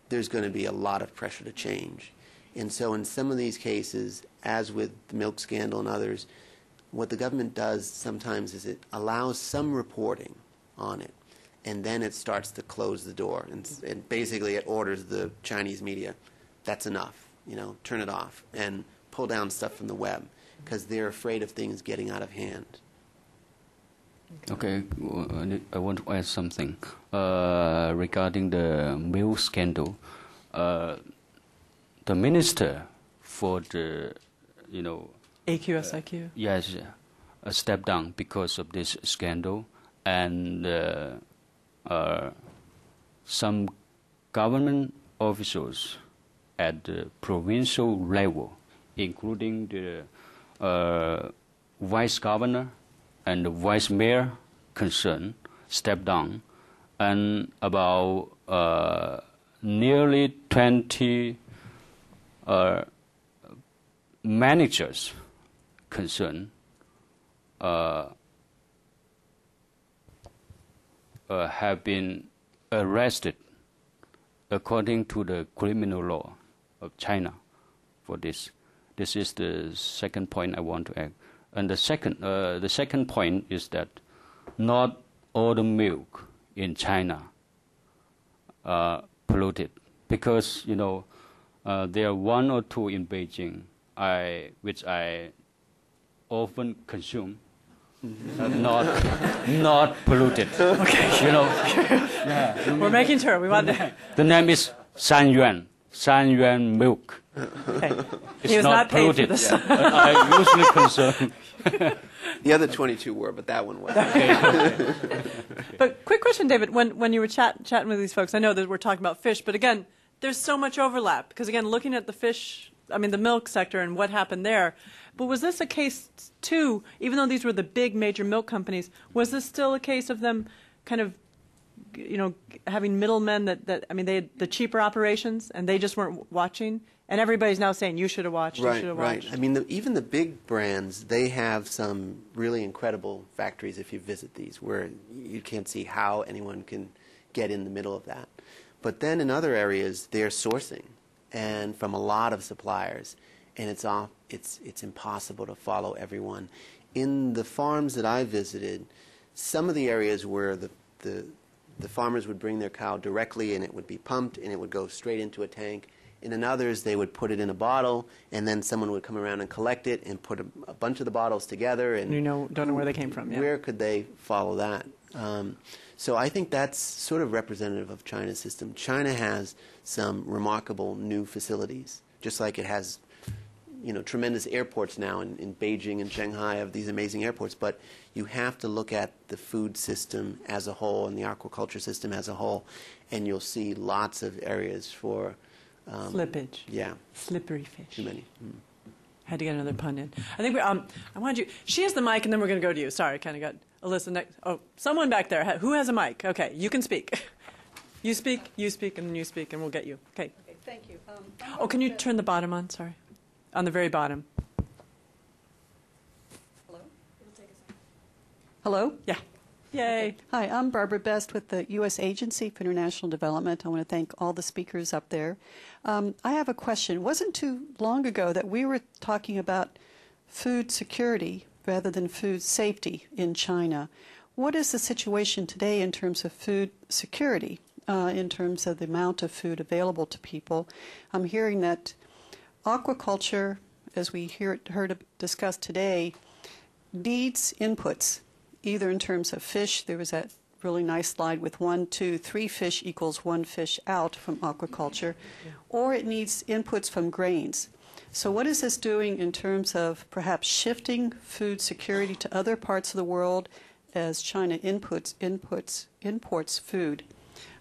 there's going to be a lot of pressure to change. And so in some of these cases, as with the milk scandal and others, what the government does sometimes is it allows some reporting on it, and then it starts to close the door. And basically it orders the Chinese media, that's enough, turn it off, and pull down stuff from the web, because they're afraid of things getting out of hand. Okay, I want to add something regarding the milk scandal. The minister for the, AQSIQ? yes, stepped down because of this scandal, and some government officials at the provincial level, including the vice governor and the vice mayor concerned, stepped down, and about nearly 20 managers concerned have been arrested according to the criminal law of China for this. This is the second point I want to add. And the second point is that not all the milk in China are polluted, because there are one or two in Beijing which I often consume, not polluted. Okay. Yeah. We're making sure. We want to. The name is Sanyuan milk. Okay. It's He was not paid polluted. for this. But I usually consume. The other 22 were, but that one wasn't. Okay. But quick question, David. When you were chatting with these folks, I know that we're talking about fish, but again, there's so much overlap. Because again, looking at the fish I mean, the milk sector and what happened there. But was this a case, too, even though these were the big major milk companies, was this still a case of them kind of, having middlemen that I mean, they had the cheaper operations and they just weren't watching? And everybody's now saying, you should have watched, you should have watched. Right. I mean, even the big brands, they have some really incredible factories if you visit these where you can't see how anyone can get in the middle of that. But then in other areas, they're sourcing and from a lot of suppliers, and it's impossible to follow everyone. In the farms that I visited, some of the areas where the farmers would bring their cow directly and it would be pumped and it would go straight into a tank. And in others, they would put it in a bottle, and then someone would come around and collect it and put a bunch of the bottles together. And don't know where they came from. Yeah. Where could they follow that? So I think that's sort of representative of China's system. China has some remarkable new facilities, just like it has, tremendous airports now in Beijing and Shanghai have these amazing airports. But you have to look at the food system as a whole and the aquaculture system as a whole, and you'll see lots of areas for slippage. Yeah. Slippery fish. Too many. Had to get another pun in. I think I wanted you. She has the mic, and then we're going to go to you. Sorry, kind of got Alyssa next. Oh, someone back there. Who has a mic? Okay, you can speak. You speak, and then you speak, and we'll get you. Okay. Thank you. Can you turn the bottom on? Sorry. On the very bottom. Hello? Hello? Yeah. Yay. Hi, I'm Barbara Best with the U.S. Agency for International Development. I want to thank all the speakers up there. I have a question. It wasn't too long ago that we were talking about food security rather than food safety in China. What is the situation today in terms of food security, in terms of the amount of food available to people? I'm hearing that aquaculture, as we heard discussed today, needs inputs, either in terms of fish. There was that really nice slide with 1, 2, 3 fish equals 1 fish out from aquaculture, or it needs inputs from grains. So what is this doing in terms of perhaps shifting food security to other parts of the world as China imports food?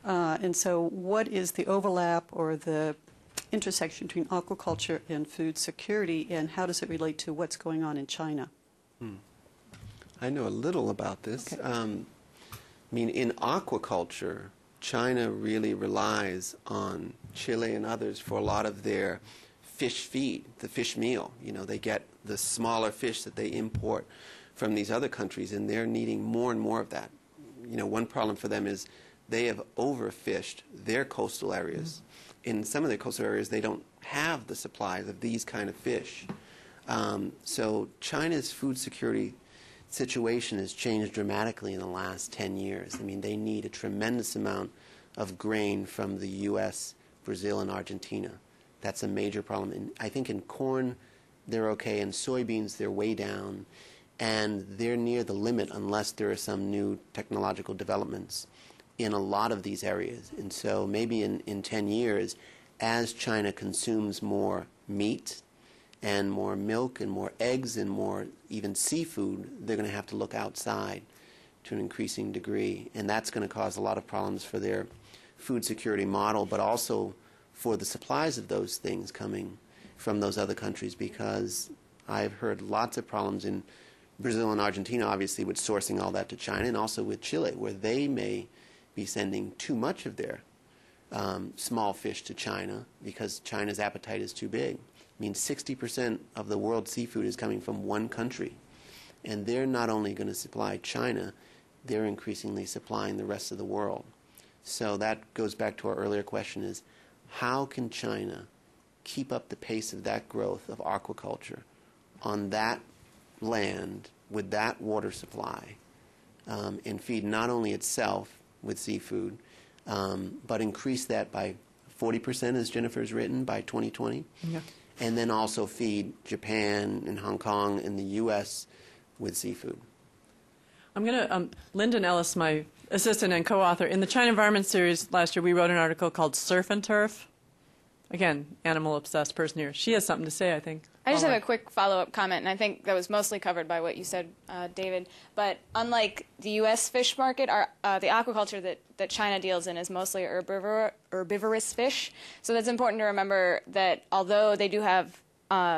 And so what is the overlap or the intersection between aquaculture and food security, and how does it relate to what's going on in China? I know a little about this. Okay. I mean, in aquaculture, China really relies on Chile and others for a lot of their fish feed, the fish meal. They get the smaller fish that they import from these other countries, and they're needing more and more of that. One problem for them is they have overfished their coastal areas. In some of their coastal areas, they don't have the supplies of these kind of fish. So China's food security situation has changed dramatically in the last 10 years. I mean, they need a tremendous amount of grain from the U.S., Brazil, and Argentina. That's a major problem. And I think in corn, they're okay. In soybeans, they're way down. And they're near the limit unless there are some new technological developments in a lot of these areas. And so maybe in 10 years, as China consumes more meat and more milk and more eggs and more even seafood, they're going to have to look outside to an increasing degree. And that's going to cause a lot of problems for their food security model, but also for the supplies of those things coming from those other countries, because I've heard lots of problems in Brazil and Argentina, obviously, with sourcing all that to China, and also with Chile, where they may be sending too much of their small fish to China because China's appetite is too big. I mean, 60% of the world's seafood is coming from one country. And they're not only going to supply China, they're increasingly supplying the rest of the world. So that goes back to our earlier question is, how can China keep up the pace of that growth of aquaculture on that land with that water supply and feed not only itself with seafood, but increase that by 40%, as Jennifer's written, by 2020? Yeah. And then also feed Japan and Hong Kong and the U.S. with seafood. I'm going to, Lyndon Ellis, my assistant and co-author, in the China Environment series last year, we wrote an article called Surf and Turf. Again, animal-obsessed person here. She has something to say, I think. I just have a quick follow-up comment, and I think that was mostly covered by what you said, David. But unlike the U.S. fish market, the aquaculture that China deals in is mostly herbivorous fish. So that's important to remember that although they do have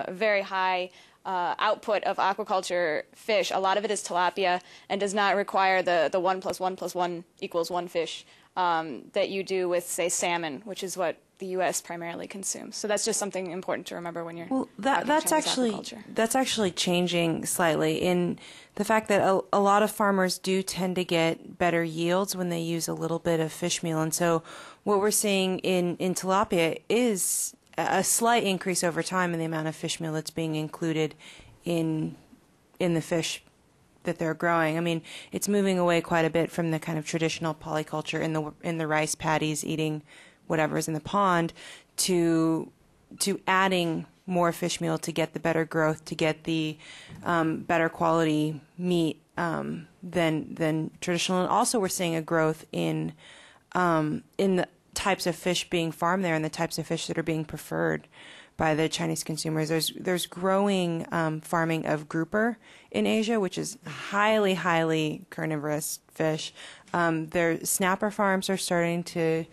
very high output of aquaculture fish, a lot of it is tilapia and does not require the 1 + 1 + 1 = 1 fish that you do with, say, salmon, which is what the U.S. primarily consumes. So that's just something important to remember when you're that's actually changing slightly in the fact that a lot of farmers do tend to get better yields when they use a little bit of fish meal. And so what we're seeing in tilapia is a slight increase over time in the amount of fish meal that's being included in the fish that they're growing. I mean, it's moving away quite a bit from the kind of traditional polyculture in the rice paddies eating whatever's in the pond to adding more fish meal to get the better growth, to get the better quality meat than traditional. And also we're seeing a growth in the types of fish being farmed there and the types of fish that are being preferred by the Chinese consumers. There's growing farming of grouper in Asia, which is highly carnivorous fish. Their snapper farms are starting to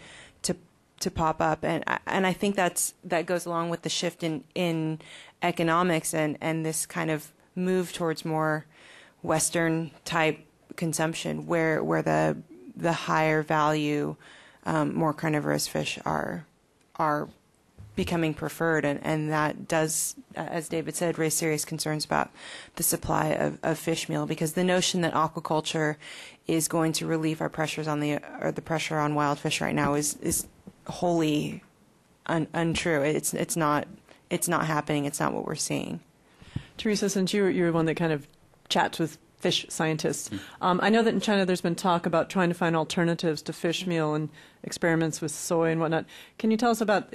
pop up, and I think that goes along with the shift in economics and this kind of move towards more Western type consumption, where the higher value, more carnivorous fish are becoming preferred, and that does, as David said, raise serious concerns about the supply of fish meal, because the notion that aquaculture is going to relieve our pressures on the pressure on wild fish right now is wholly untrue. It's not happening. It's not what we're seeing. Teresa, since you're one that kind of chats with fish scientists, I know that in China there's been talk about trying to find alternatives to fish meal and experiments with soy and whatnot. Can you tell us about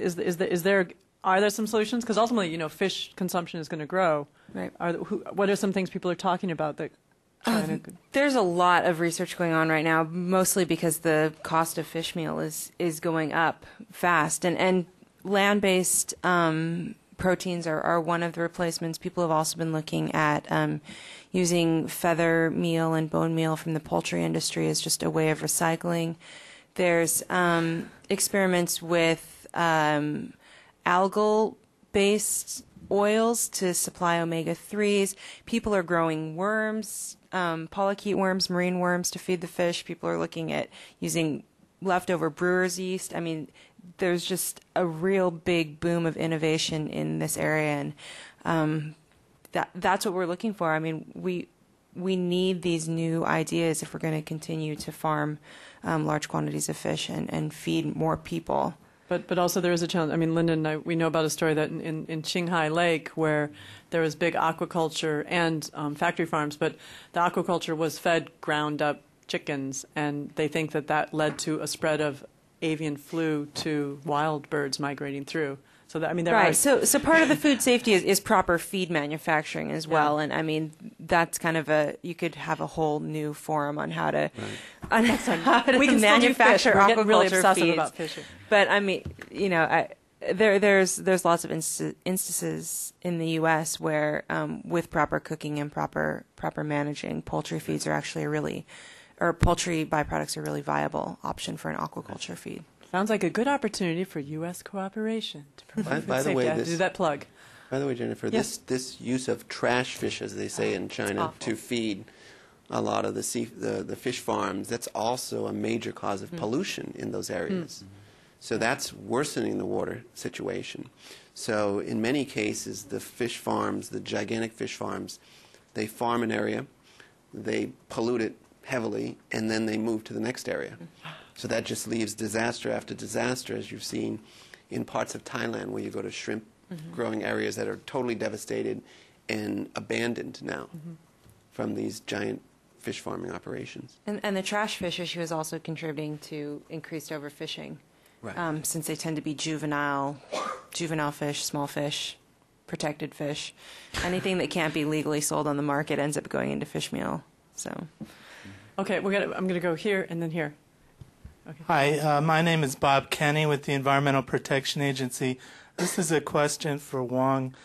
are there some solutions? Because ultimately, fish consumption is going to grow. Right. What are some things people are talking about that? There's a lot of research going on right now, mostly because the cost of fish meal is going up fast, and land-based proteins are one of the replacements. People have also been looking at using feather meal and bone meal from the poultry industry as just a way of recycling. There's experiments with algal-based oils to supply omega-3s. People are growing worms, polychaete worms, marine worms to feed the fish. People are looking at using leftover brewer's yeast. I mean, there's just a real big boom of innovation in this area, and that's what we're looking for. I mean, we need these new ideas if we're going to continue to farm large quantities of fish and feed more people. But also there is a challenge. I mean, Linda and I, we know about a story that in Qinghai Lake where there was big aquaculture and factory farms, but the aquaculture was fed ground up chickens, and they think that led to a spread of avian flu to wild birds migrating through. So that, I mean, So part of the food safety is proper feed manufacturing as well, and I mean that's kind of you could have a whole new forum on how to we can manufacture aquaculture. We're really obsessive feeds. about fishing. But I mean, there's lots of instances in the U.S. where with proper cooking and proper managing, poultry feeds are actually poultry byproducts are a really viable option for an aquaculture feed. Sounds like a good opportunity for U.S. cooperation to promote food safety. I have to do that plug. By the way, Jennifer, this use of trash fish, as they say in China, to feed a lot of the fish farms, that's also a major cause of pollution in those areas. So that's worsening the water situation. So in many cases, the fish farms, the gigantic fish farms, they farm an area, they pollute it heavily, and then they move to the next area. So that just leaves disaster after disaster, as you've seen in parts of Thailand where you go to shrimp growing areas that are totally devastated and abandoned now from these giant fish farming operations. And the trash fish issue is also contributing to increased overfishing, since they tend to be juvenile fish, small fish, protected fish. Anything that can't be legally sold on the market ends up going into fish meal. So, okay, I'm going to go here and then here. Okay. Hi, my name is Bob Kenny with the Environmental Protection Agency. This is a question for Wong.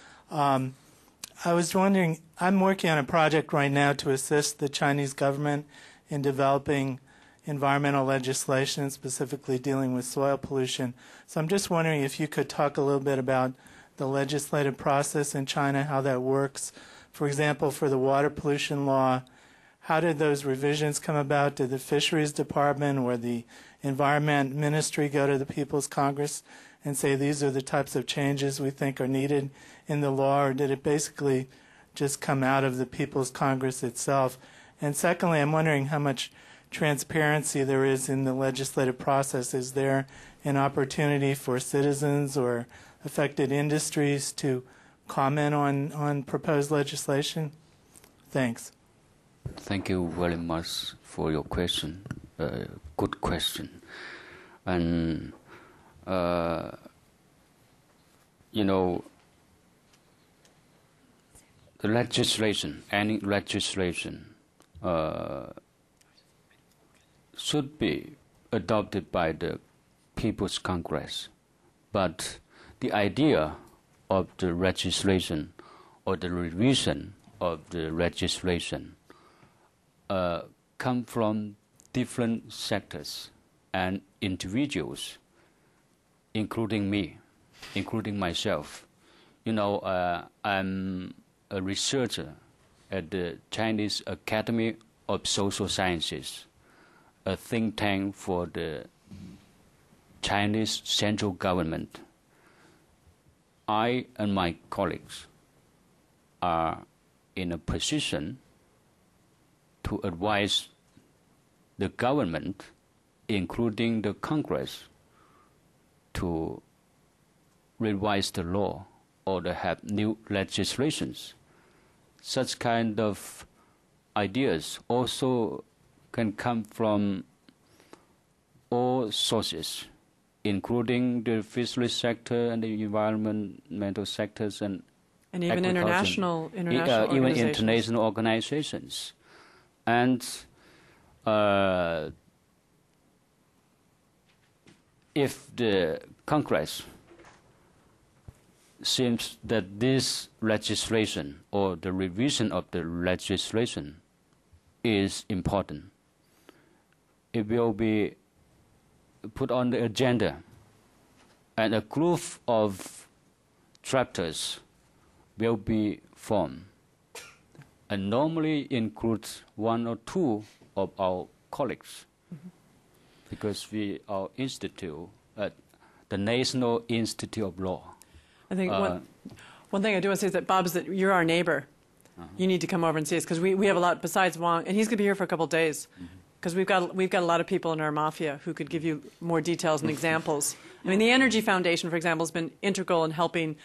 I was wondering, I'm working on a project right now to assist the Chinese government in developing environmental legislation, specifically dealing with soil pollution. So I'm just wondering if you could talk a little bit about the legislative process in China, how that works. For example, for the water pollution law, how did those revisions come about? Did the Fisheries Department or the Environment Ministry go to the People's Congress and say these are the types of changes we think are needed in the law, or did it basically just come out of the People's Congress itself? And secondly, I'm wondering how much transparency there is in the legislative process. Is there an opportunity for citizens or affected industries to comment on proposed legislation? Thanks. Thank you very much for your question. Good question. And, you know, the legislation, any legislation, should be adopted by the People's Congress. But the idea of the legislation or the revision of the legislation come from different sectors and individuals, including me, including myself. You know, I'm a researcher at the Chinese Academy of Social Sciences, a think tank for the Chinese central government. I and my colleagues are in a position to advise the government, including the Congress, to revise the law or to have new legislations. Such kind of ideas also can come from all sources, including the fisheries sector and the environmental sectors and even international organizations. Even international organizations. And if the Congress seems that this legislation or the revision of the legislation is important, it will be put on the agenda, and a group of drafters will be formed, and normally includes one or two of our colleagues, because our institute, the National Institute of Law. I think one thing I do want to say is that, Bob, is that you're our neighbor. You need to come over and see us, because we have a lot besides Wong, and he's going to be here for a couple of days. Because we've got a lot of people in our mafia who could give you more details and examples. I mean, the Energy Foundation, for example, has been integral in helping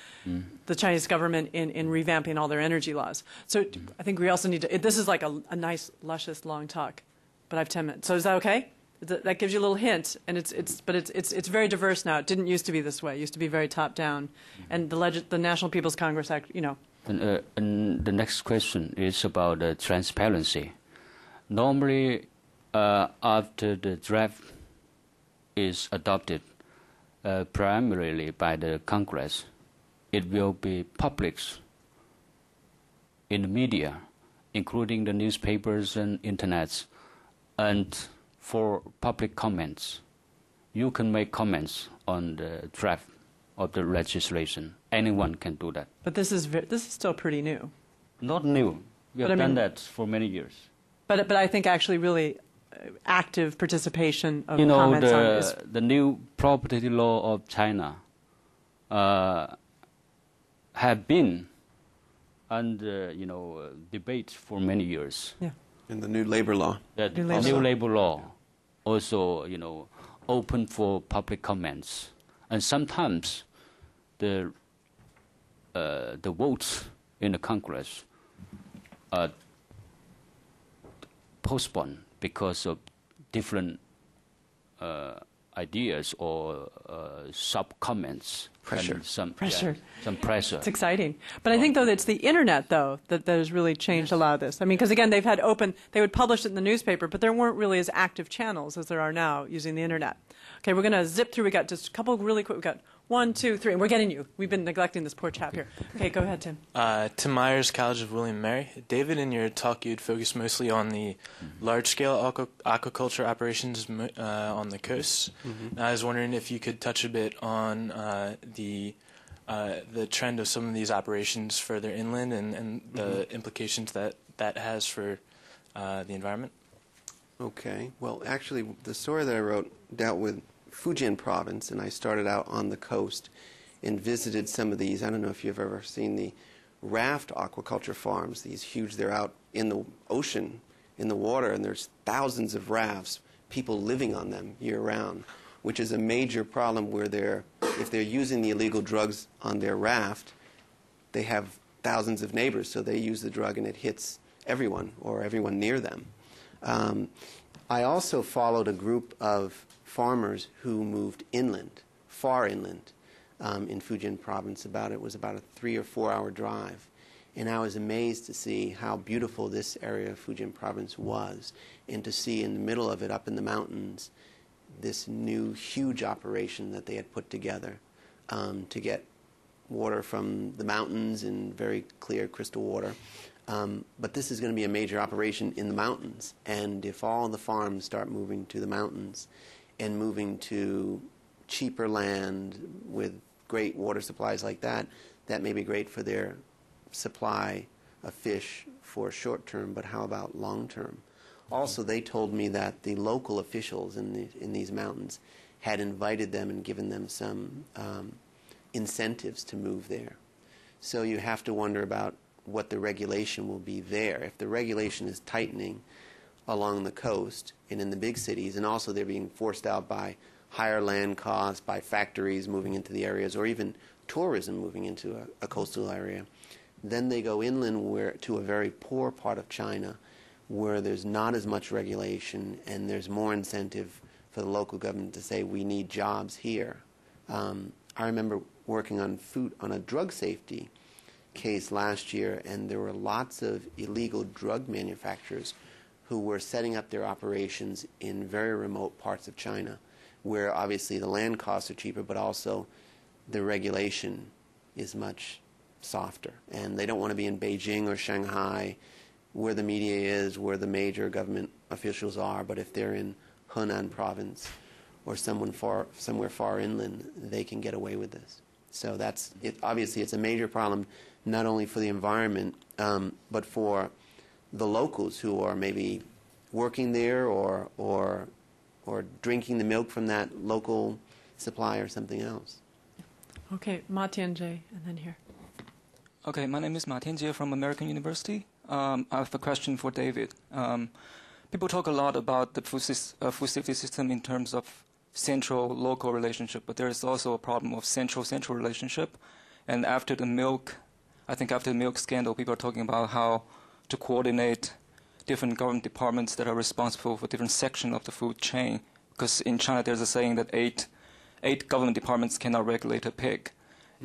the Chinese government in revamping all their energy laws. So I think we also need to. This is like a nice, luscious, long talk, but I have 10 minutes. So is that okay? That gives you a little hint, and it's very diverse now. It didn't used to be this way. It used to be very top down, and the National People's Congress Act, you know. And the next question is about transparency. Normally, after the draft is adopted primarily by the Congress, it will be published in the media, including the newspapers and internets, and for public comments. You can make comments on the draft of the legislation. Anyone can do that. But this is still pretty new. Not new. We have done that for many years. But I think actually really active participation of comments on this. The new property law of China have been under debate for many years. Yeah. And the new labor law. The new labor law also open for public comments, and sometimes the votes in the Congress are postponed because of different ideas or sub-comments Pressure. and some Pressure. yeah, some pressure. It's exciting. But I think, though, that it's the internet, though, that has really changed a lot of this. I mean, because, again, they would publish it in the newspaper, but there weren't really as active channels as there are now using the internet. Okay, we're going to zip through. We got just a couple really quick. We got 1, 2, 3, and we're getting you. We've been neglecting this poor chap here. Okay, go ahead, Tim. Tim Myers, College of William & Mary. David, in your talk, you'd focused mostly on the large-scale aquaculture operations on the coast. I was wondering if you could touch a bit on the trend of some of these operations further inland and the implications that has for the environment. Okay. Well, actually, the story that I wrote dealt with Fujian province, and I started out on the coast and visited some of these. I don't know if you've ever seen the raft aquaculture farms, these huge, they're out in the ocean, in the water, and there's thousands of rafts, people living on them year-round, which is a major problem where if they're using the illegal drugs on their raft, they have thousands of neighbors, so they use the drug and it hits everyone or everyone near them. I also followed a group of farmers who moved inland, far inland, in Fujian province. It was about a 3 or 4 hour drive. And I was amazed to see how beautiful this area of Fujian province was, and to see in the middle of it, up in the mountains, this new huge operation that they had put together to get water from the mountains in very clear crystal water. But this is going to be a major operation in the mountains. And if all the farms start moving to the mountains and moving to cheaper land with great water supplies like that, that may be great for their supply of fish for short term, but how about long term? Also, they told me that the local officials in these mountains had invited them and given them some incentives to move there. So you have to wonder about what the regulation will be there. If the regulation is tightening along the coast and in the big cities, and also they're being forced out by higher land costs, by factories moving into the areas, or even tourism moving into a coastal area, then they go inland to a very poor part of China where there's not as much regulation and there's more incentive for the local government to say, we need jobs here. I remember working on a drug safety case last year, and there were lots of illegal drug manufacturers who were setting up their operations in very remote parts of China, where obviously the land costs are cheaper, but also the regulation is much softer. And they don't want to be in Beijing or Shanghai, where the media is, where the major government officials are, but if they're in Henan province or somewhere far inland, they can get away with this. So that's it. Obviously, it's a major problem, not only for the environment, but for the locals who are maybe working there or drinking the milk from that local supply or something else. Okay, Ma Tianjie, and then here. Okay, my name is Ma Tianjie from American University. I have a question for David. People talk a lot about the food safety system in terms of central-local relationship, but there is also a problem of central-central relationship. And after the milk scandal, people are talking about how to coordinate different government departments that are responsible for different sections of the food chain. Because in China, there's a saying that eight government departments cannot regulate a pig.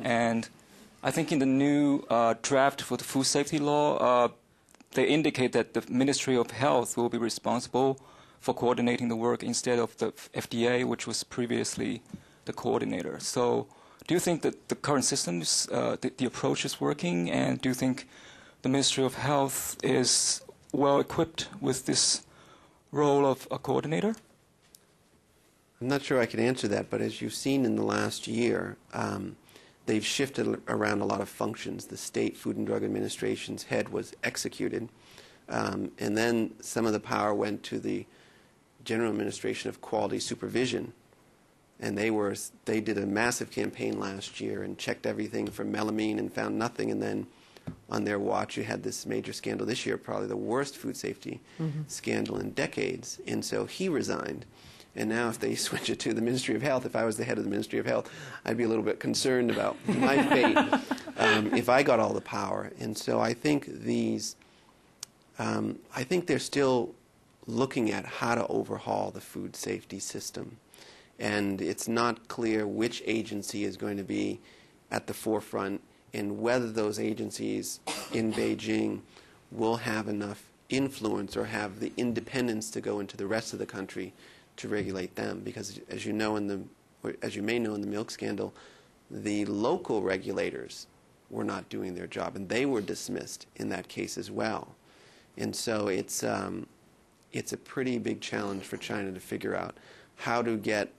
And I think in the new draft for the food safety law, they indicate that the Ministry of Health will be responsible for coordinating the work instead of the FDA, which was previously the coordinator. So do you think that the current systems, the approach is working, and do you think the Ministry of Health is well equipped with this role of a coordinator? I'm not sure I can answer that, but as you've seen in the last year, they've shifted around a lot of functions. The State Food and Drug Administration's head was executed, and then some of the power went to the General Administration of Quality Supervision, and they did a massive campaign last year and checked everything for melamine and found nothing, and then on their watch you had this major scandal this year, probably the worst food safety scandal in decades, and so he resigned. And now if they switch it to the Ministry of Health, if I was the head of the Ministry of Health, I'd be a little bit concerned about my fate if I got all the power. And so I think they're still looking at how to overhaul the food safety system. And it's not clear which agency is going to be at the forefront and whether those agencies in Beijing will have enough influence or have the independence to go into the rest of the country to regulate them. Because as you know as you may know in the milk scandal, the local regulators were not doing their job, and they were dismissed in that case as well. And so it's a pretty big challenge for China to figure out how to get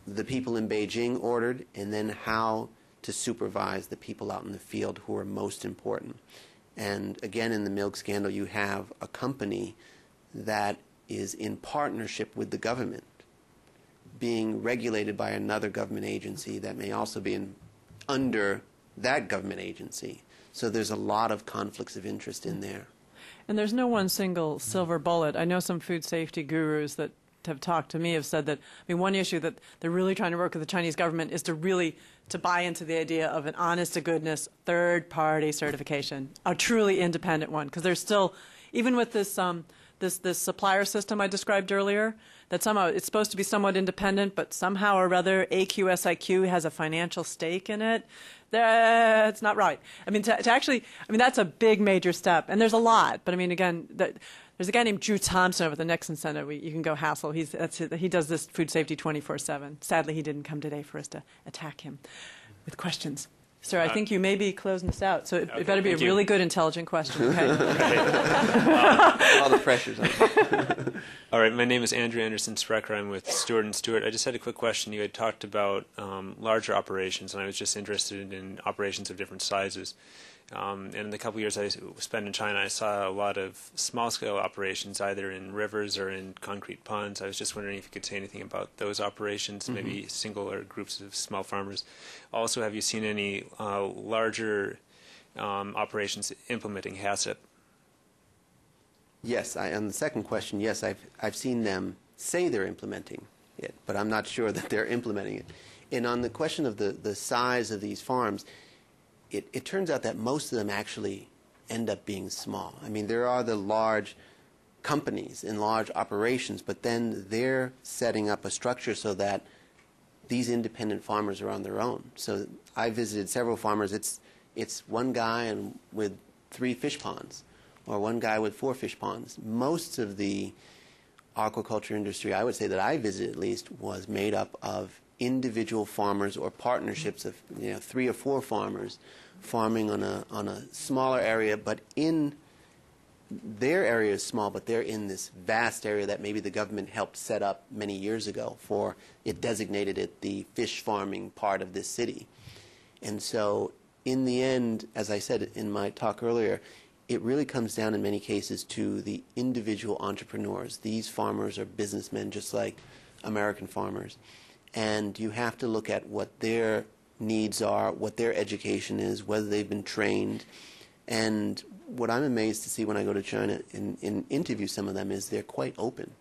the people in Beijing ordered, and then how to supervise the people out in the field who are most important. And again, in the milk scandal, you have a company that is in partnership with the government, being regulated by another government agency that may also be under that government agency. So there's a lot of conflicts of interest in there. And there's no one single silver bullet. I know some food safety gurus that have talked to me have said that, I mean, one issue that they're really trying to work with the Chinese government is to buy into the idea of an honest-to-goodness third-party certification, a truly independent one. Because there's still, even with this supplier system I described earlier, that somehow it's supposed to be somewhat independent, but somehow or other AQSIQ has a financial stake in it. That's not right. I mean, to actually, I mean, that's a big major step. And there's a lot. But I mean, again, there's a guy named Drew Thompson over at the Nixon Center. You can go hassle. He does this food safety 24/7. Sadly, he didn't come today for us to attack him with questions. Sir, I think you may be closing this out, so it better be a really good, intelligent question. Okay. All the pressure's on. All right, my name is Andrew Anderson Sprecher. I'm with Stewart & Stewart. I just had a quick question. You had talked about larger operations, and I was just interested in operations of different sizes. And in the couple of years I spent in China, I saw a lot of small-scale operations, either in rivers or in concrete ponds. I was just wondering if you could say anything about those operations, maybe single or groups of small farmers. Also, have you seen any larger operations implementing HACCP? Yes, on the second question, yes, I've seen them say they're implementing it, but I'm not sure that they're implementing it. And on the question of the size of these farms, it turns out that most of them actually end up being small. I mean, there are the large companies and large operations, but then they're setting up a structure so that these independent farmers are on their own. So I visited several farmers. It's one guy with 3 fish ponds, or one guy with 4 fish ponds. Most of the aquaculture industry, I would say that I visited at least, was made up of individual farmers or partnerships of 3 or 4 farmers farming on a smaller area, but in their area is small, but they're in this vast area that maybe the government helped set up many years ago for it designated it the fish farming part of this city. And so in the end, as I said in my talk earlier, it really comes down in many cases to the individual entrepreneurs. These farmers are businessmen just like American farmers. And you have to look at what their needs are, what their education is, whether they've been trained. And what I'm amazed to see when I go to China and interview some of them is they're quite open.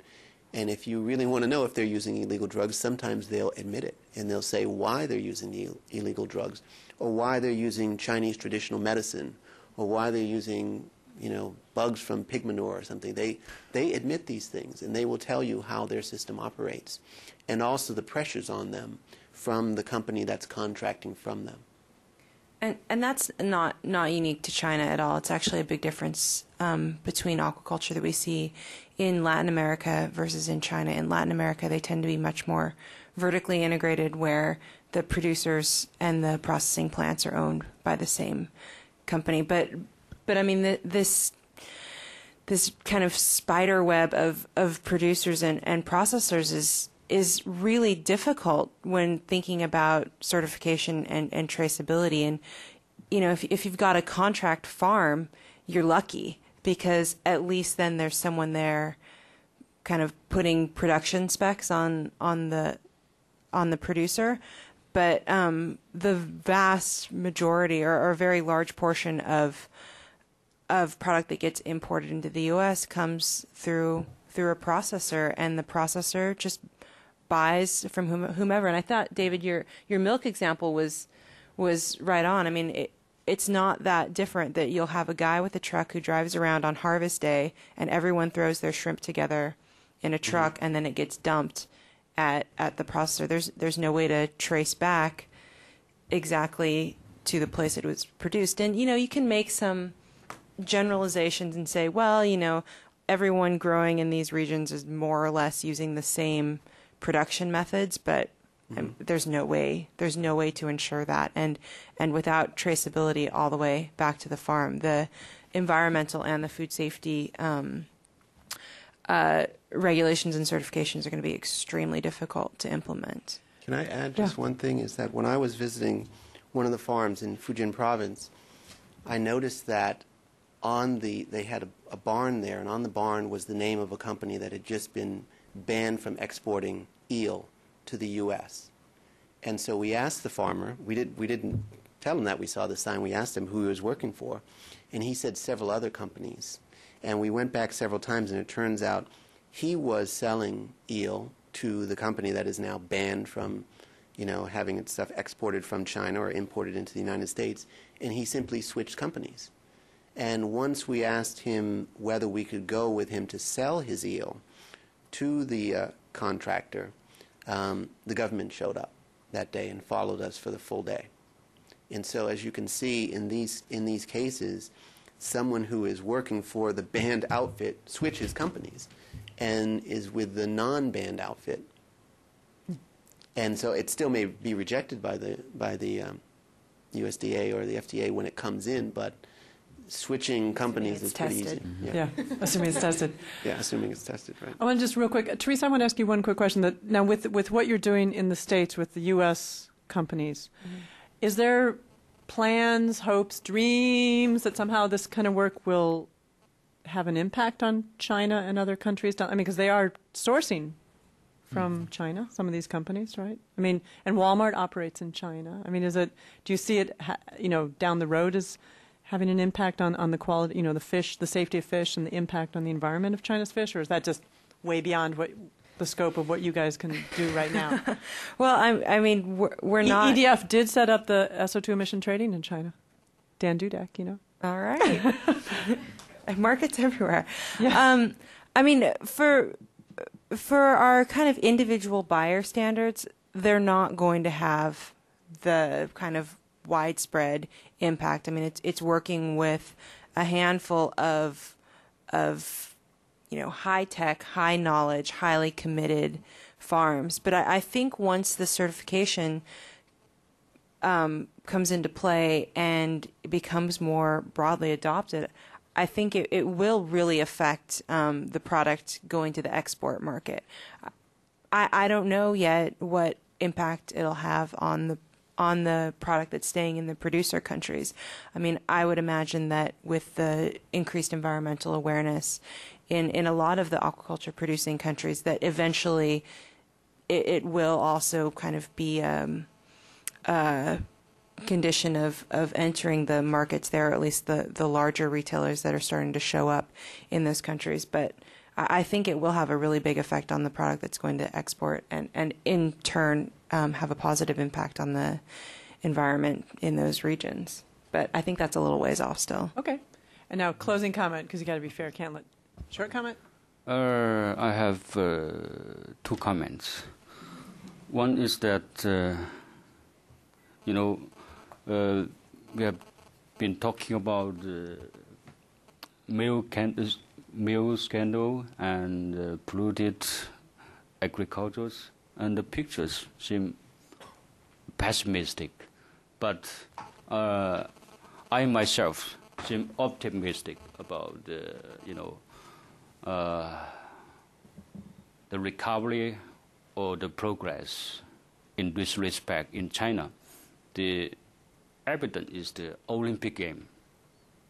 And if you really want to know if they're using illegal drugs, sometimes they'll admit it. And they'll say why they're using the illegal drugs, or why they're using Chinese traditional medicine, or why they're using bugs from pig manure or something. They admit these things, and they will tell you how their system operates, and also the pressures on them from the company that's contracting from them. And that's not unique to China at all. It's actually a big difference between aquaculture that we see in Latin America versus in China. In Latin America, they tend to be much more vertically integrated, where the producers and the processing plants are owned by the same company. But I mean, this kind of spider web of producers and processors is really difficult when thinking about certification and traceability. And if you've got a contract farm, you're lucky, because at least then there's someone there kind of putting production specs on the producer. But the vast majority, or a very large portion of product that gets imported into the U.S. comes through a processor, and the processor just buys from whomever. And I thought, David, your milk example was right on. I mean, it's not that different that you'll have a guy with a truck who drives around on harvest day, and everyone throws their shrimp together in a truck, and then it gets dumped at the processor. There's no way to trace back exactly to the place it was produced. And, you can make some generalizations and say, well, everyone growing in these regions is more or less using the same production methods, but there's no way to ensure that. And without traceability all the way back to the farm, the environmental and the food safety regulations and certifications are going to be extremely difficult to implement. Can I add just one thing? Is that when I was visiting one of the farms in Fujian province, I noticed that they had a barn there, and on the barn was the name of a company that had just been banned from exporting eel to the U.S. And so we asked the farmer, we didn't tell him that we saw the sign, we asked him who he was working for, and he said several other companies. And we went back several times, and it turns out he was selling eel to the company that is now banned from, having its stuff exported from China or imported into the United States, and he simply switched companies. And once we asked him whether we could go with him to sell his eel to the contractor, the government showed up that day and followed us for the full day. And so, as you can see, in these cases, someone who is working for the banned outfit switches companies and is with the non-banned outfit. And so it still may be rejected by the USDA or the FDA when it comes in, but switching companies is pretty easy. Yeah, assuming it's tested. Yeah, assuming it's tested, right. I want to just real quick, Teresa, I want to ask you one quick question. That now, with what you're doing in the States with the U.S. companies, is there plans, hopes, dreams that somehow this kind of work will have an impact on China and other countries? I mean, because they are sourcing from China, some of these companies, right? I mean, and Walmart operates in China. I mean, do you see it, down the road as having an impact on the quality, the fish, the safety of fish, and the impact on the environment of China's fish, or is that just way beyond the scope of what you guys can do right now? Well, I mean, we're not. EDF did set up the SO2 emission trading in China. Dan Dudek, All right. Markets everywhere. Yeah. I mean, for our kind of individual buyer standards, they're not going to have the kind of widespread impact. I mean, it's working with a handful of high tech, high knowledge, highly committed farms. But I think once the certification comes into play and becomes more broadly adopted, I think it will really affect the product going to the export market. I don't know yet what impact it'll have on the product that's staying in the producer countries. I mean, I would imagine that with the increased environmental awareness in a lot of the aquaculture producing countries, that eventually it will also kind of be a condition of entering the markets there, or at least the larger retailers that are starting to show up in those countries. But I think it will have a really big effect on the product that's going to export, and in turn have a positive impact on the environment in those regions. But I think that's a little ways off still. Okay. And now closing comment, because you got to be fair. Can't let short comment. I have two comments. One is that we have been talking about milk scandal and polluted agricultures, and the pictures seem pessimistic. But I myself seem optimistic about the recovery or the progress in this respect in China. The evidence is the Olympic game.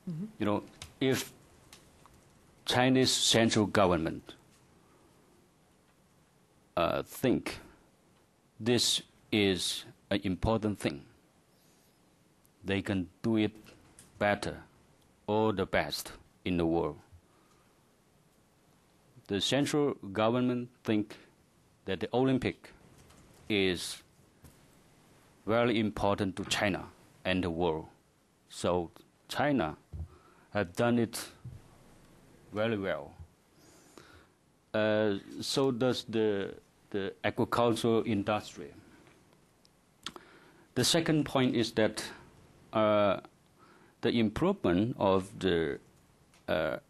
Mm-hmm. If Chinese central government think this is an important thing, they can do it better or the best in the world. The central government think that the Olympic is very important to China and the world. So China have done it very well. So does the the aquaculture industry. The second point is that the improvement of the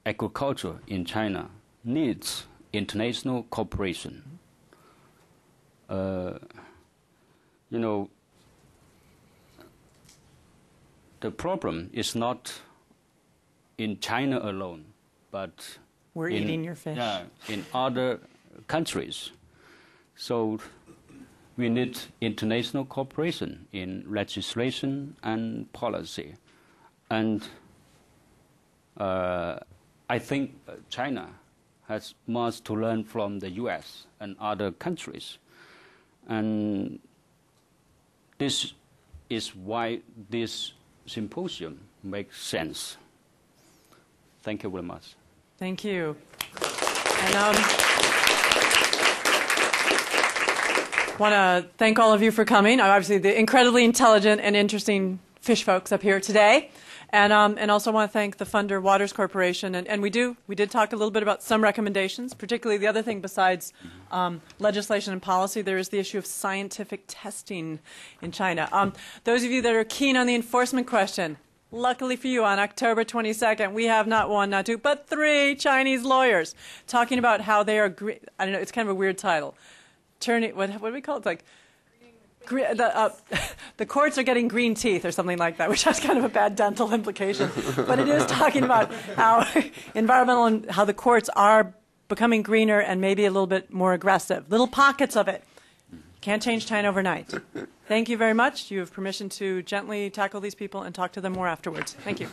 aquaculture in China needs international cooperation. You know, the problem is not in China alone, but we're eating your fish. Yeah, in other countries. So we need international cooperation in legislation and policy. And I think China has much to learn from the US and other countries. And this is why this symposium makes sense. Thank you very much. Thank you. And want to thank all of you for coming. Obviously, the incredibly intelligent and interesting fish folks up here today. And also want to thank the funder, Waters Corporation. And we did talk a little bit about some recommendations, particularly the other thing besides legislation and policy, there is the issue of scientific testing in China. Those of you that are keen on the enforcement question, luckily for you, on October 22nd, we have not one, not two, but 3 Chinese lawyers talking about how they are, I don't know, it's kind of a weird title. What do we call it? It's like, the courts are getting green teeth or something like that, which has kind of a bad dental implication. But it is talking about how environmental and how the courts are becoming greener and maybe a little bit more aggressive. Little pockets of it. Can't change China overnight. Thank you very much. You have permission to gently tackle these people and talk to them more afterwards. Thank you.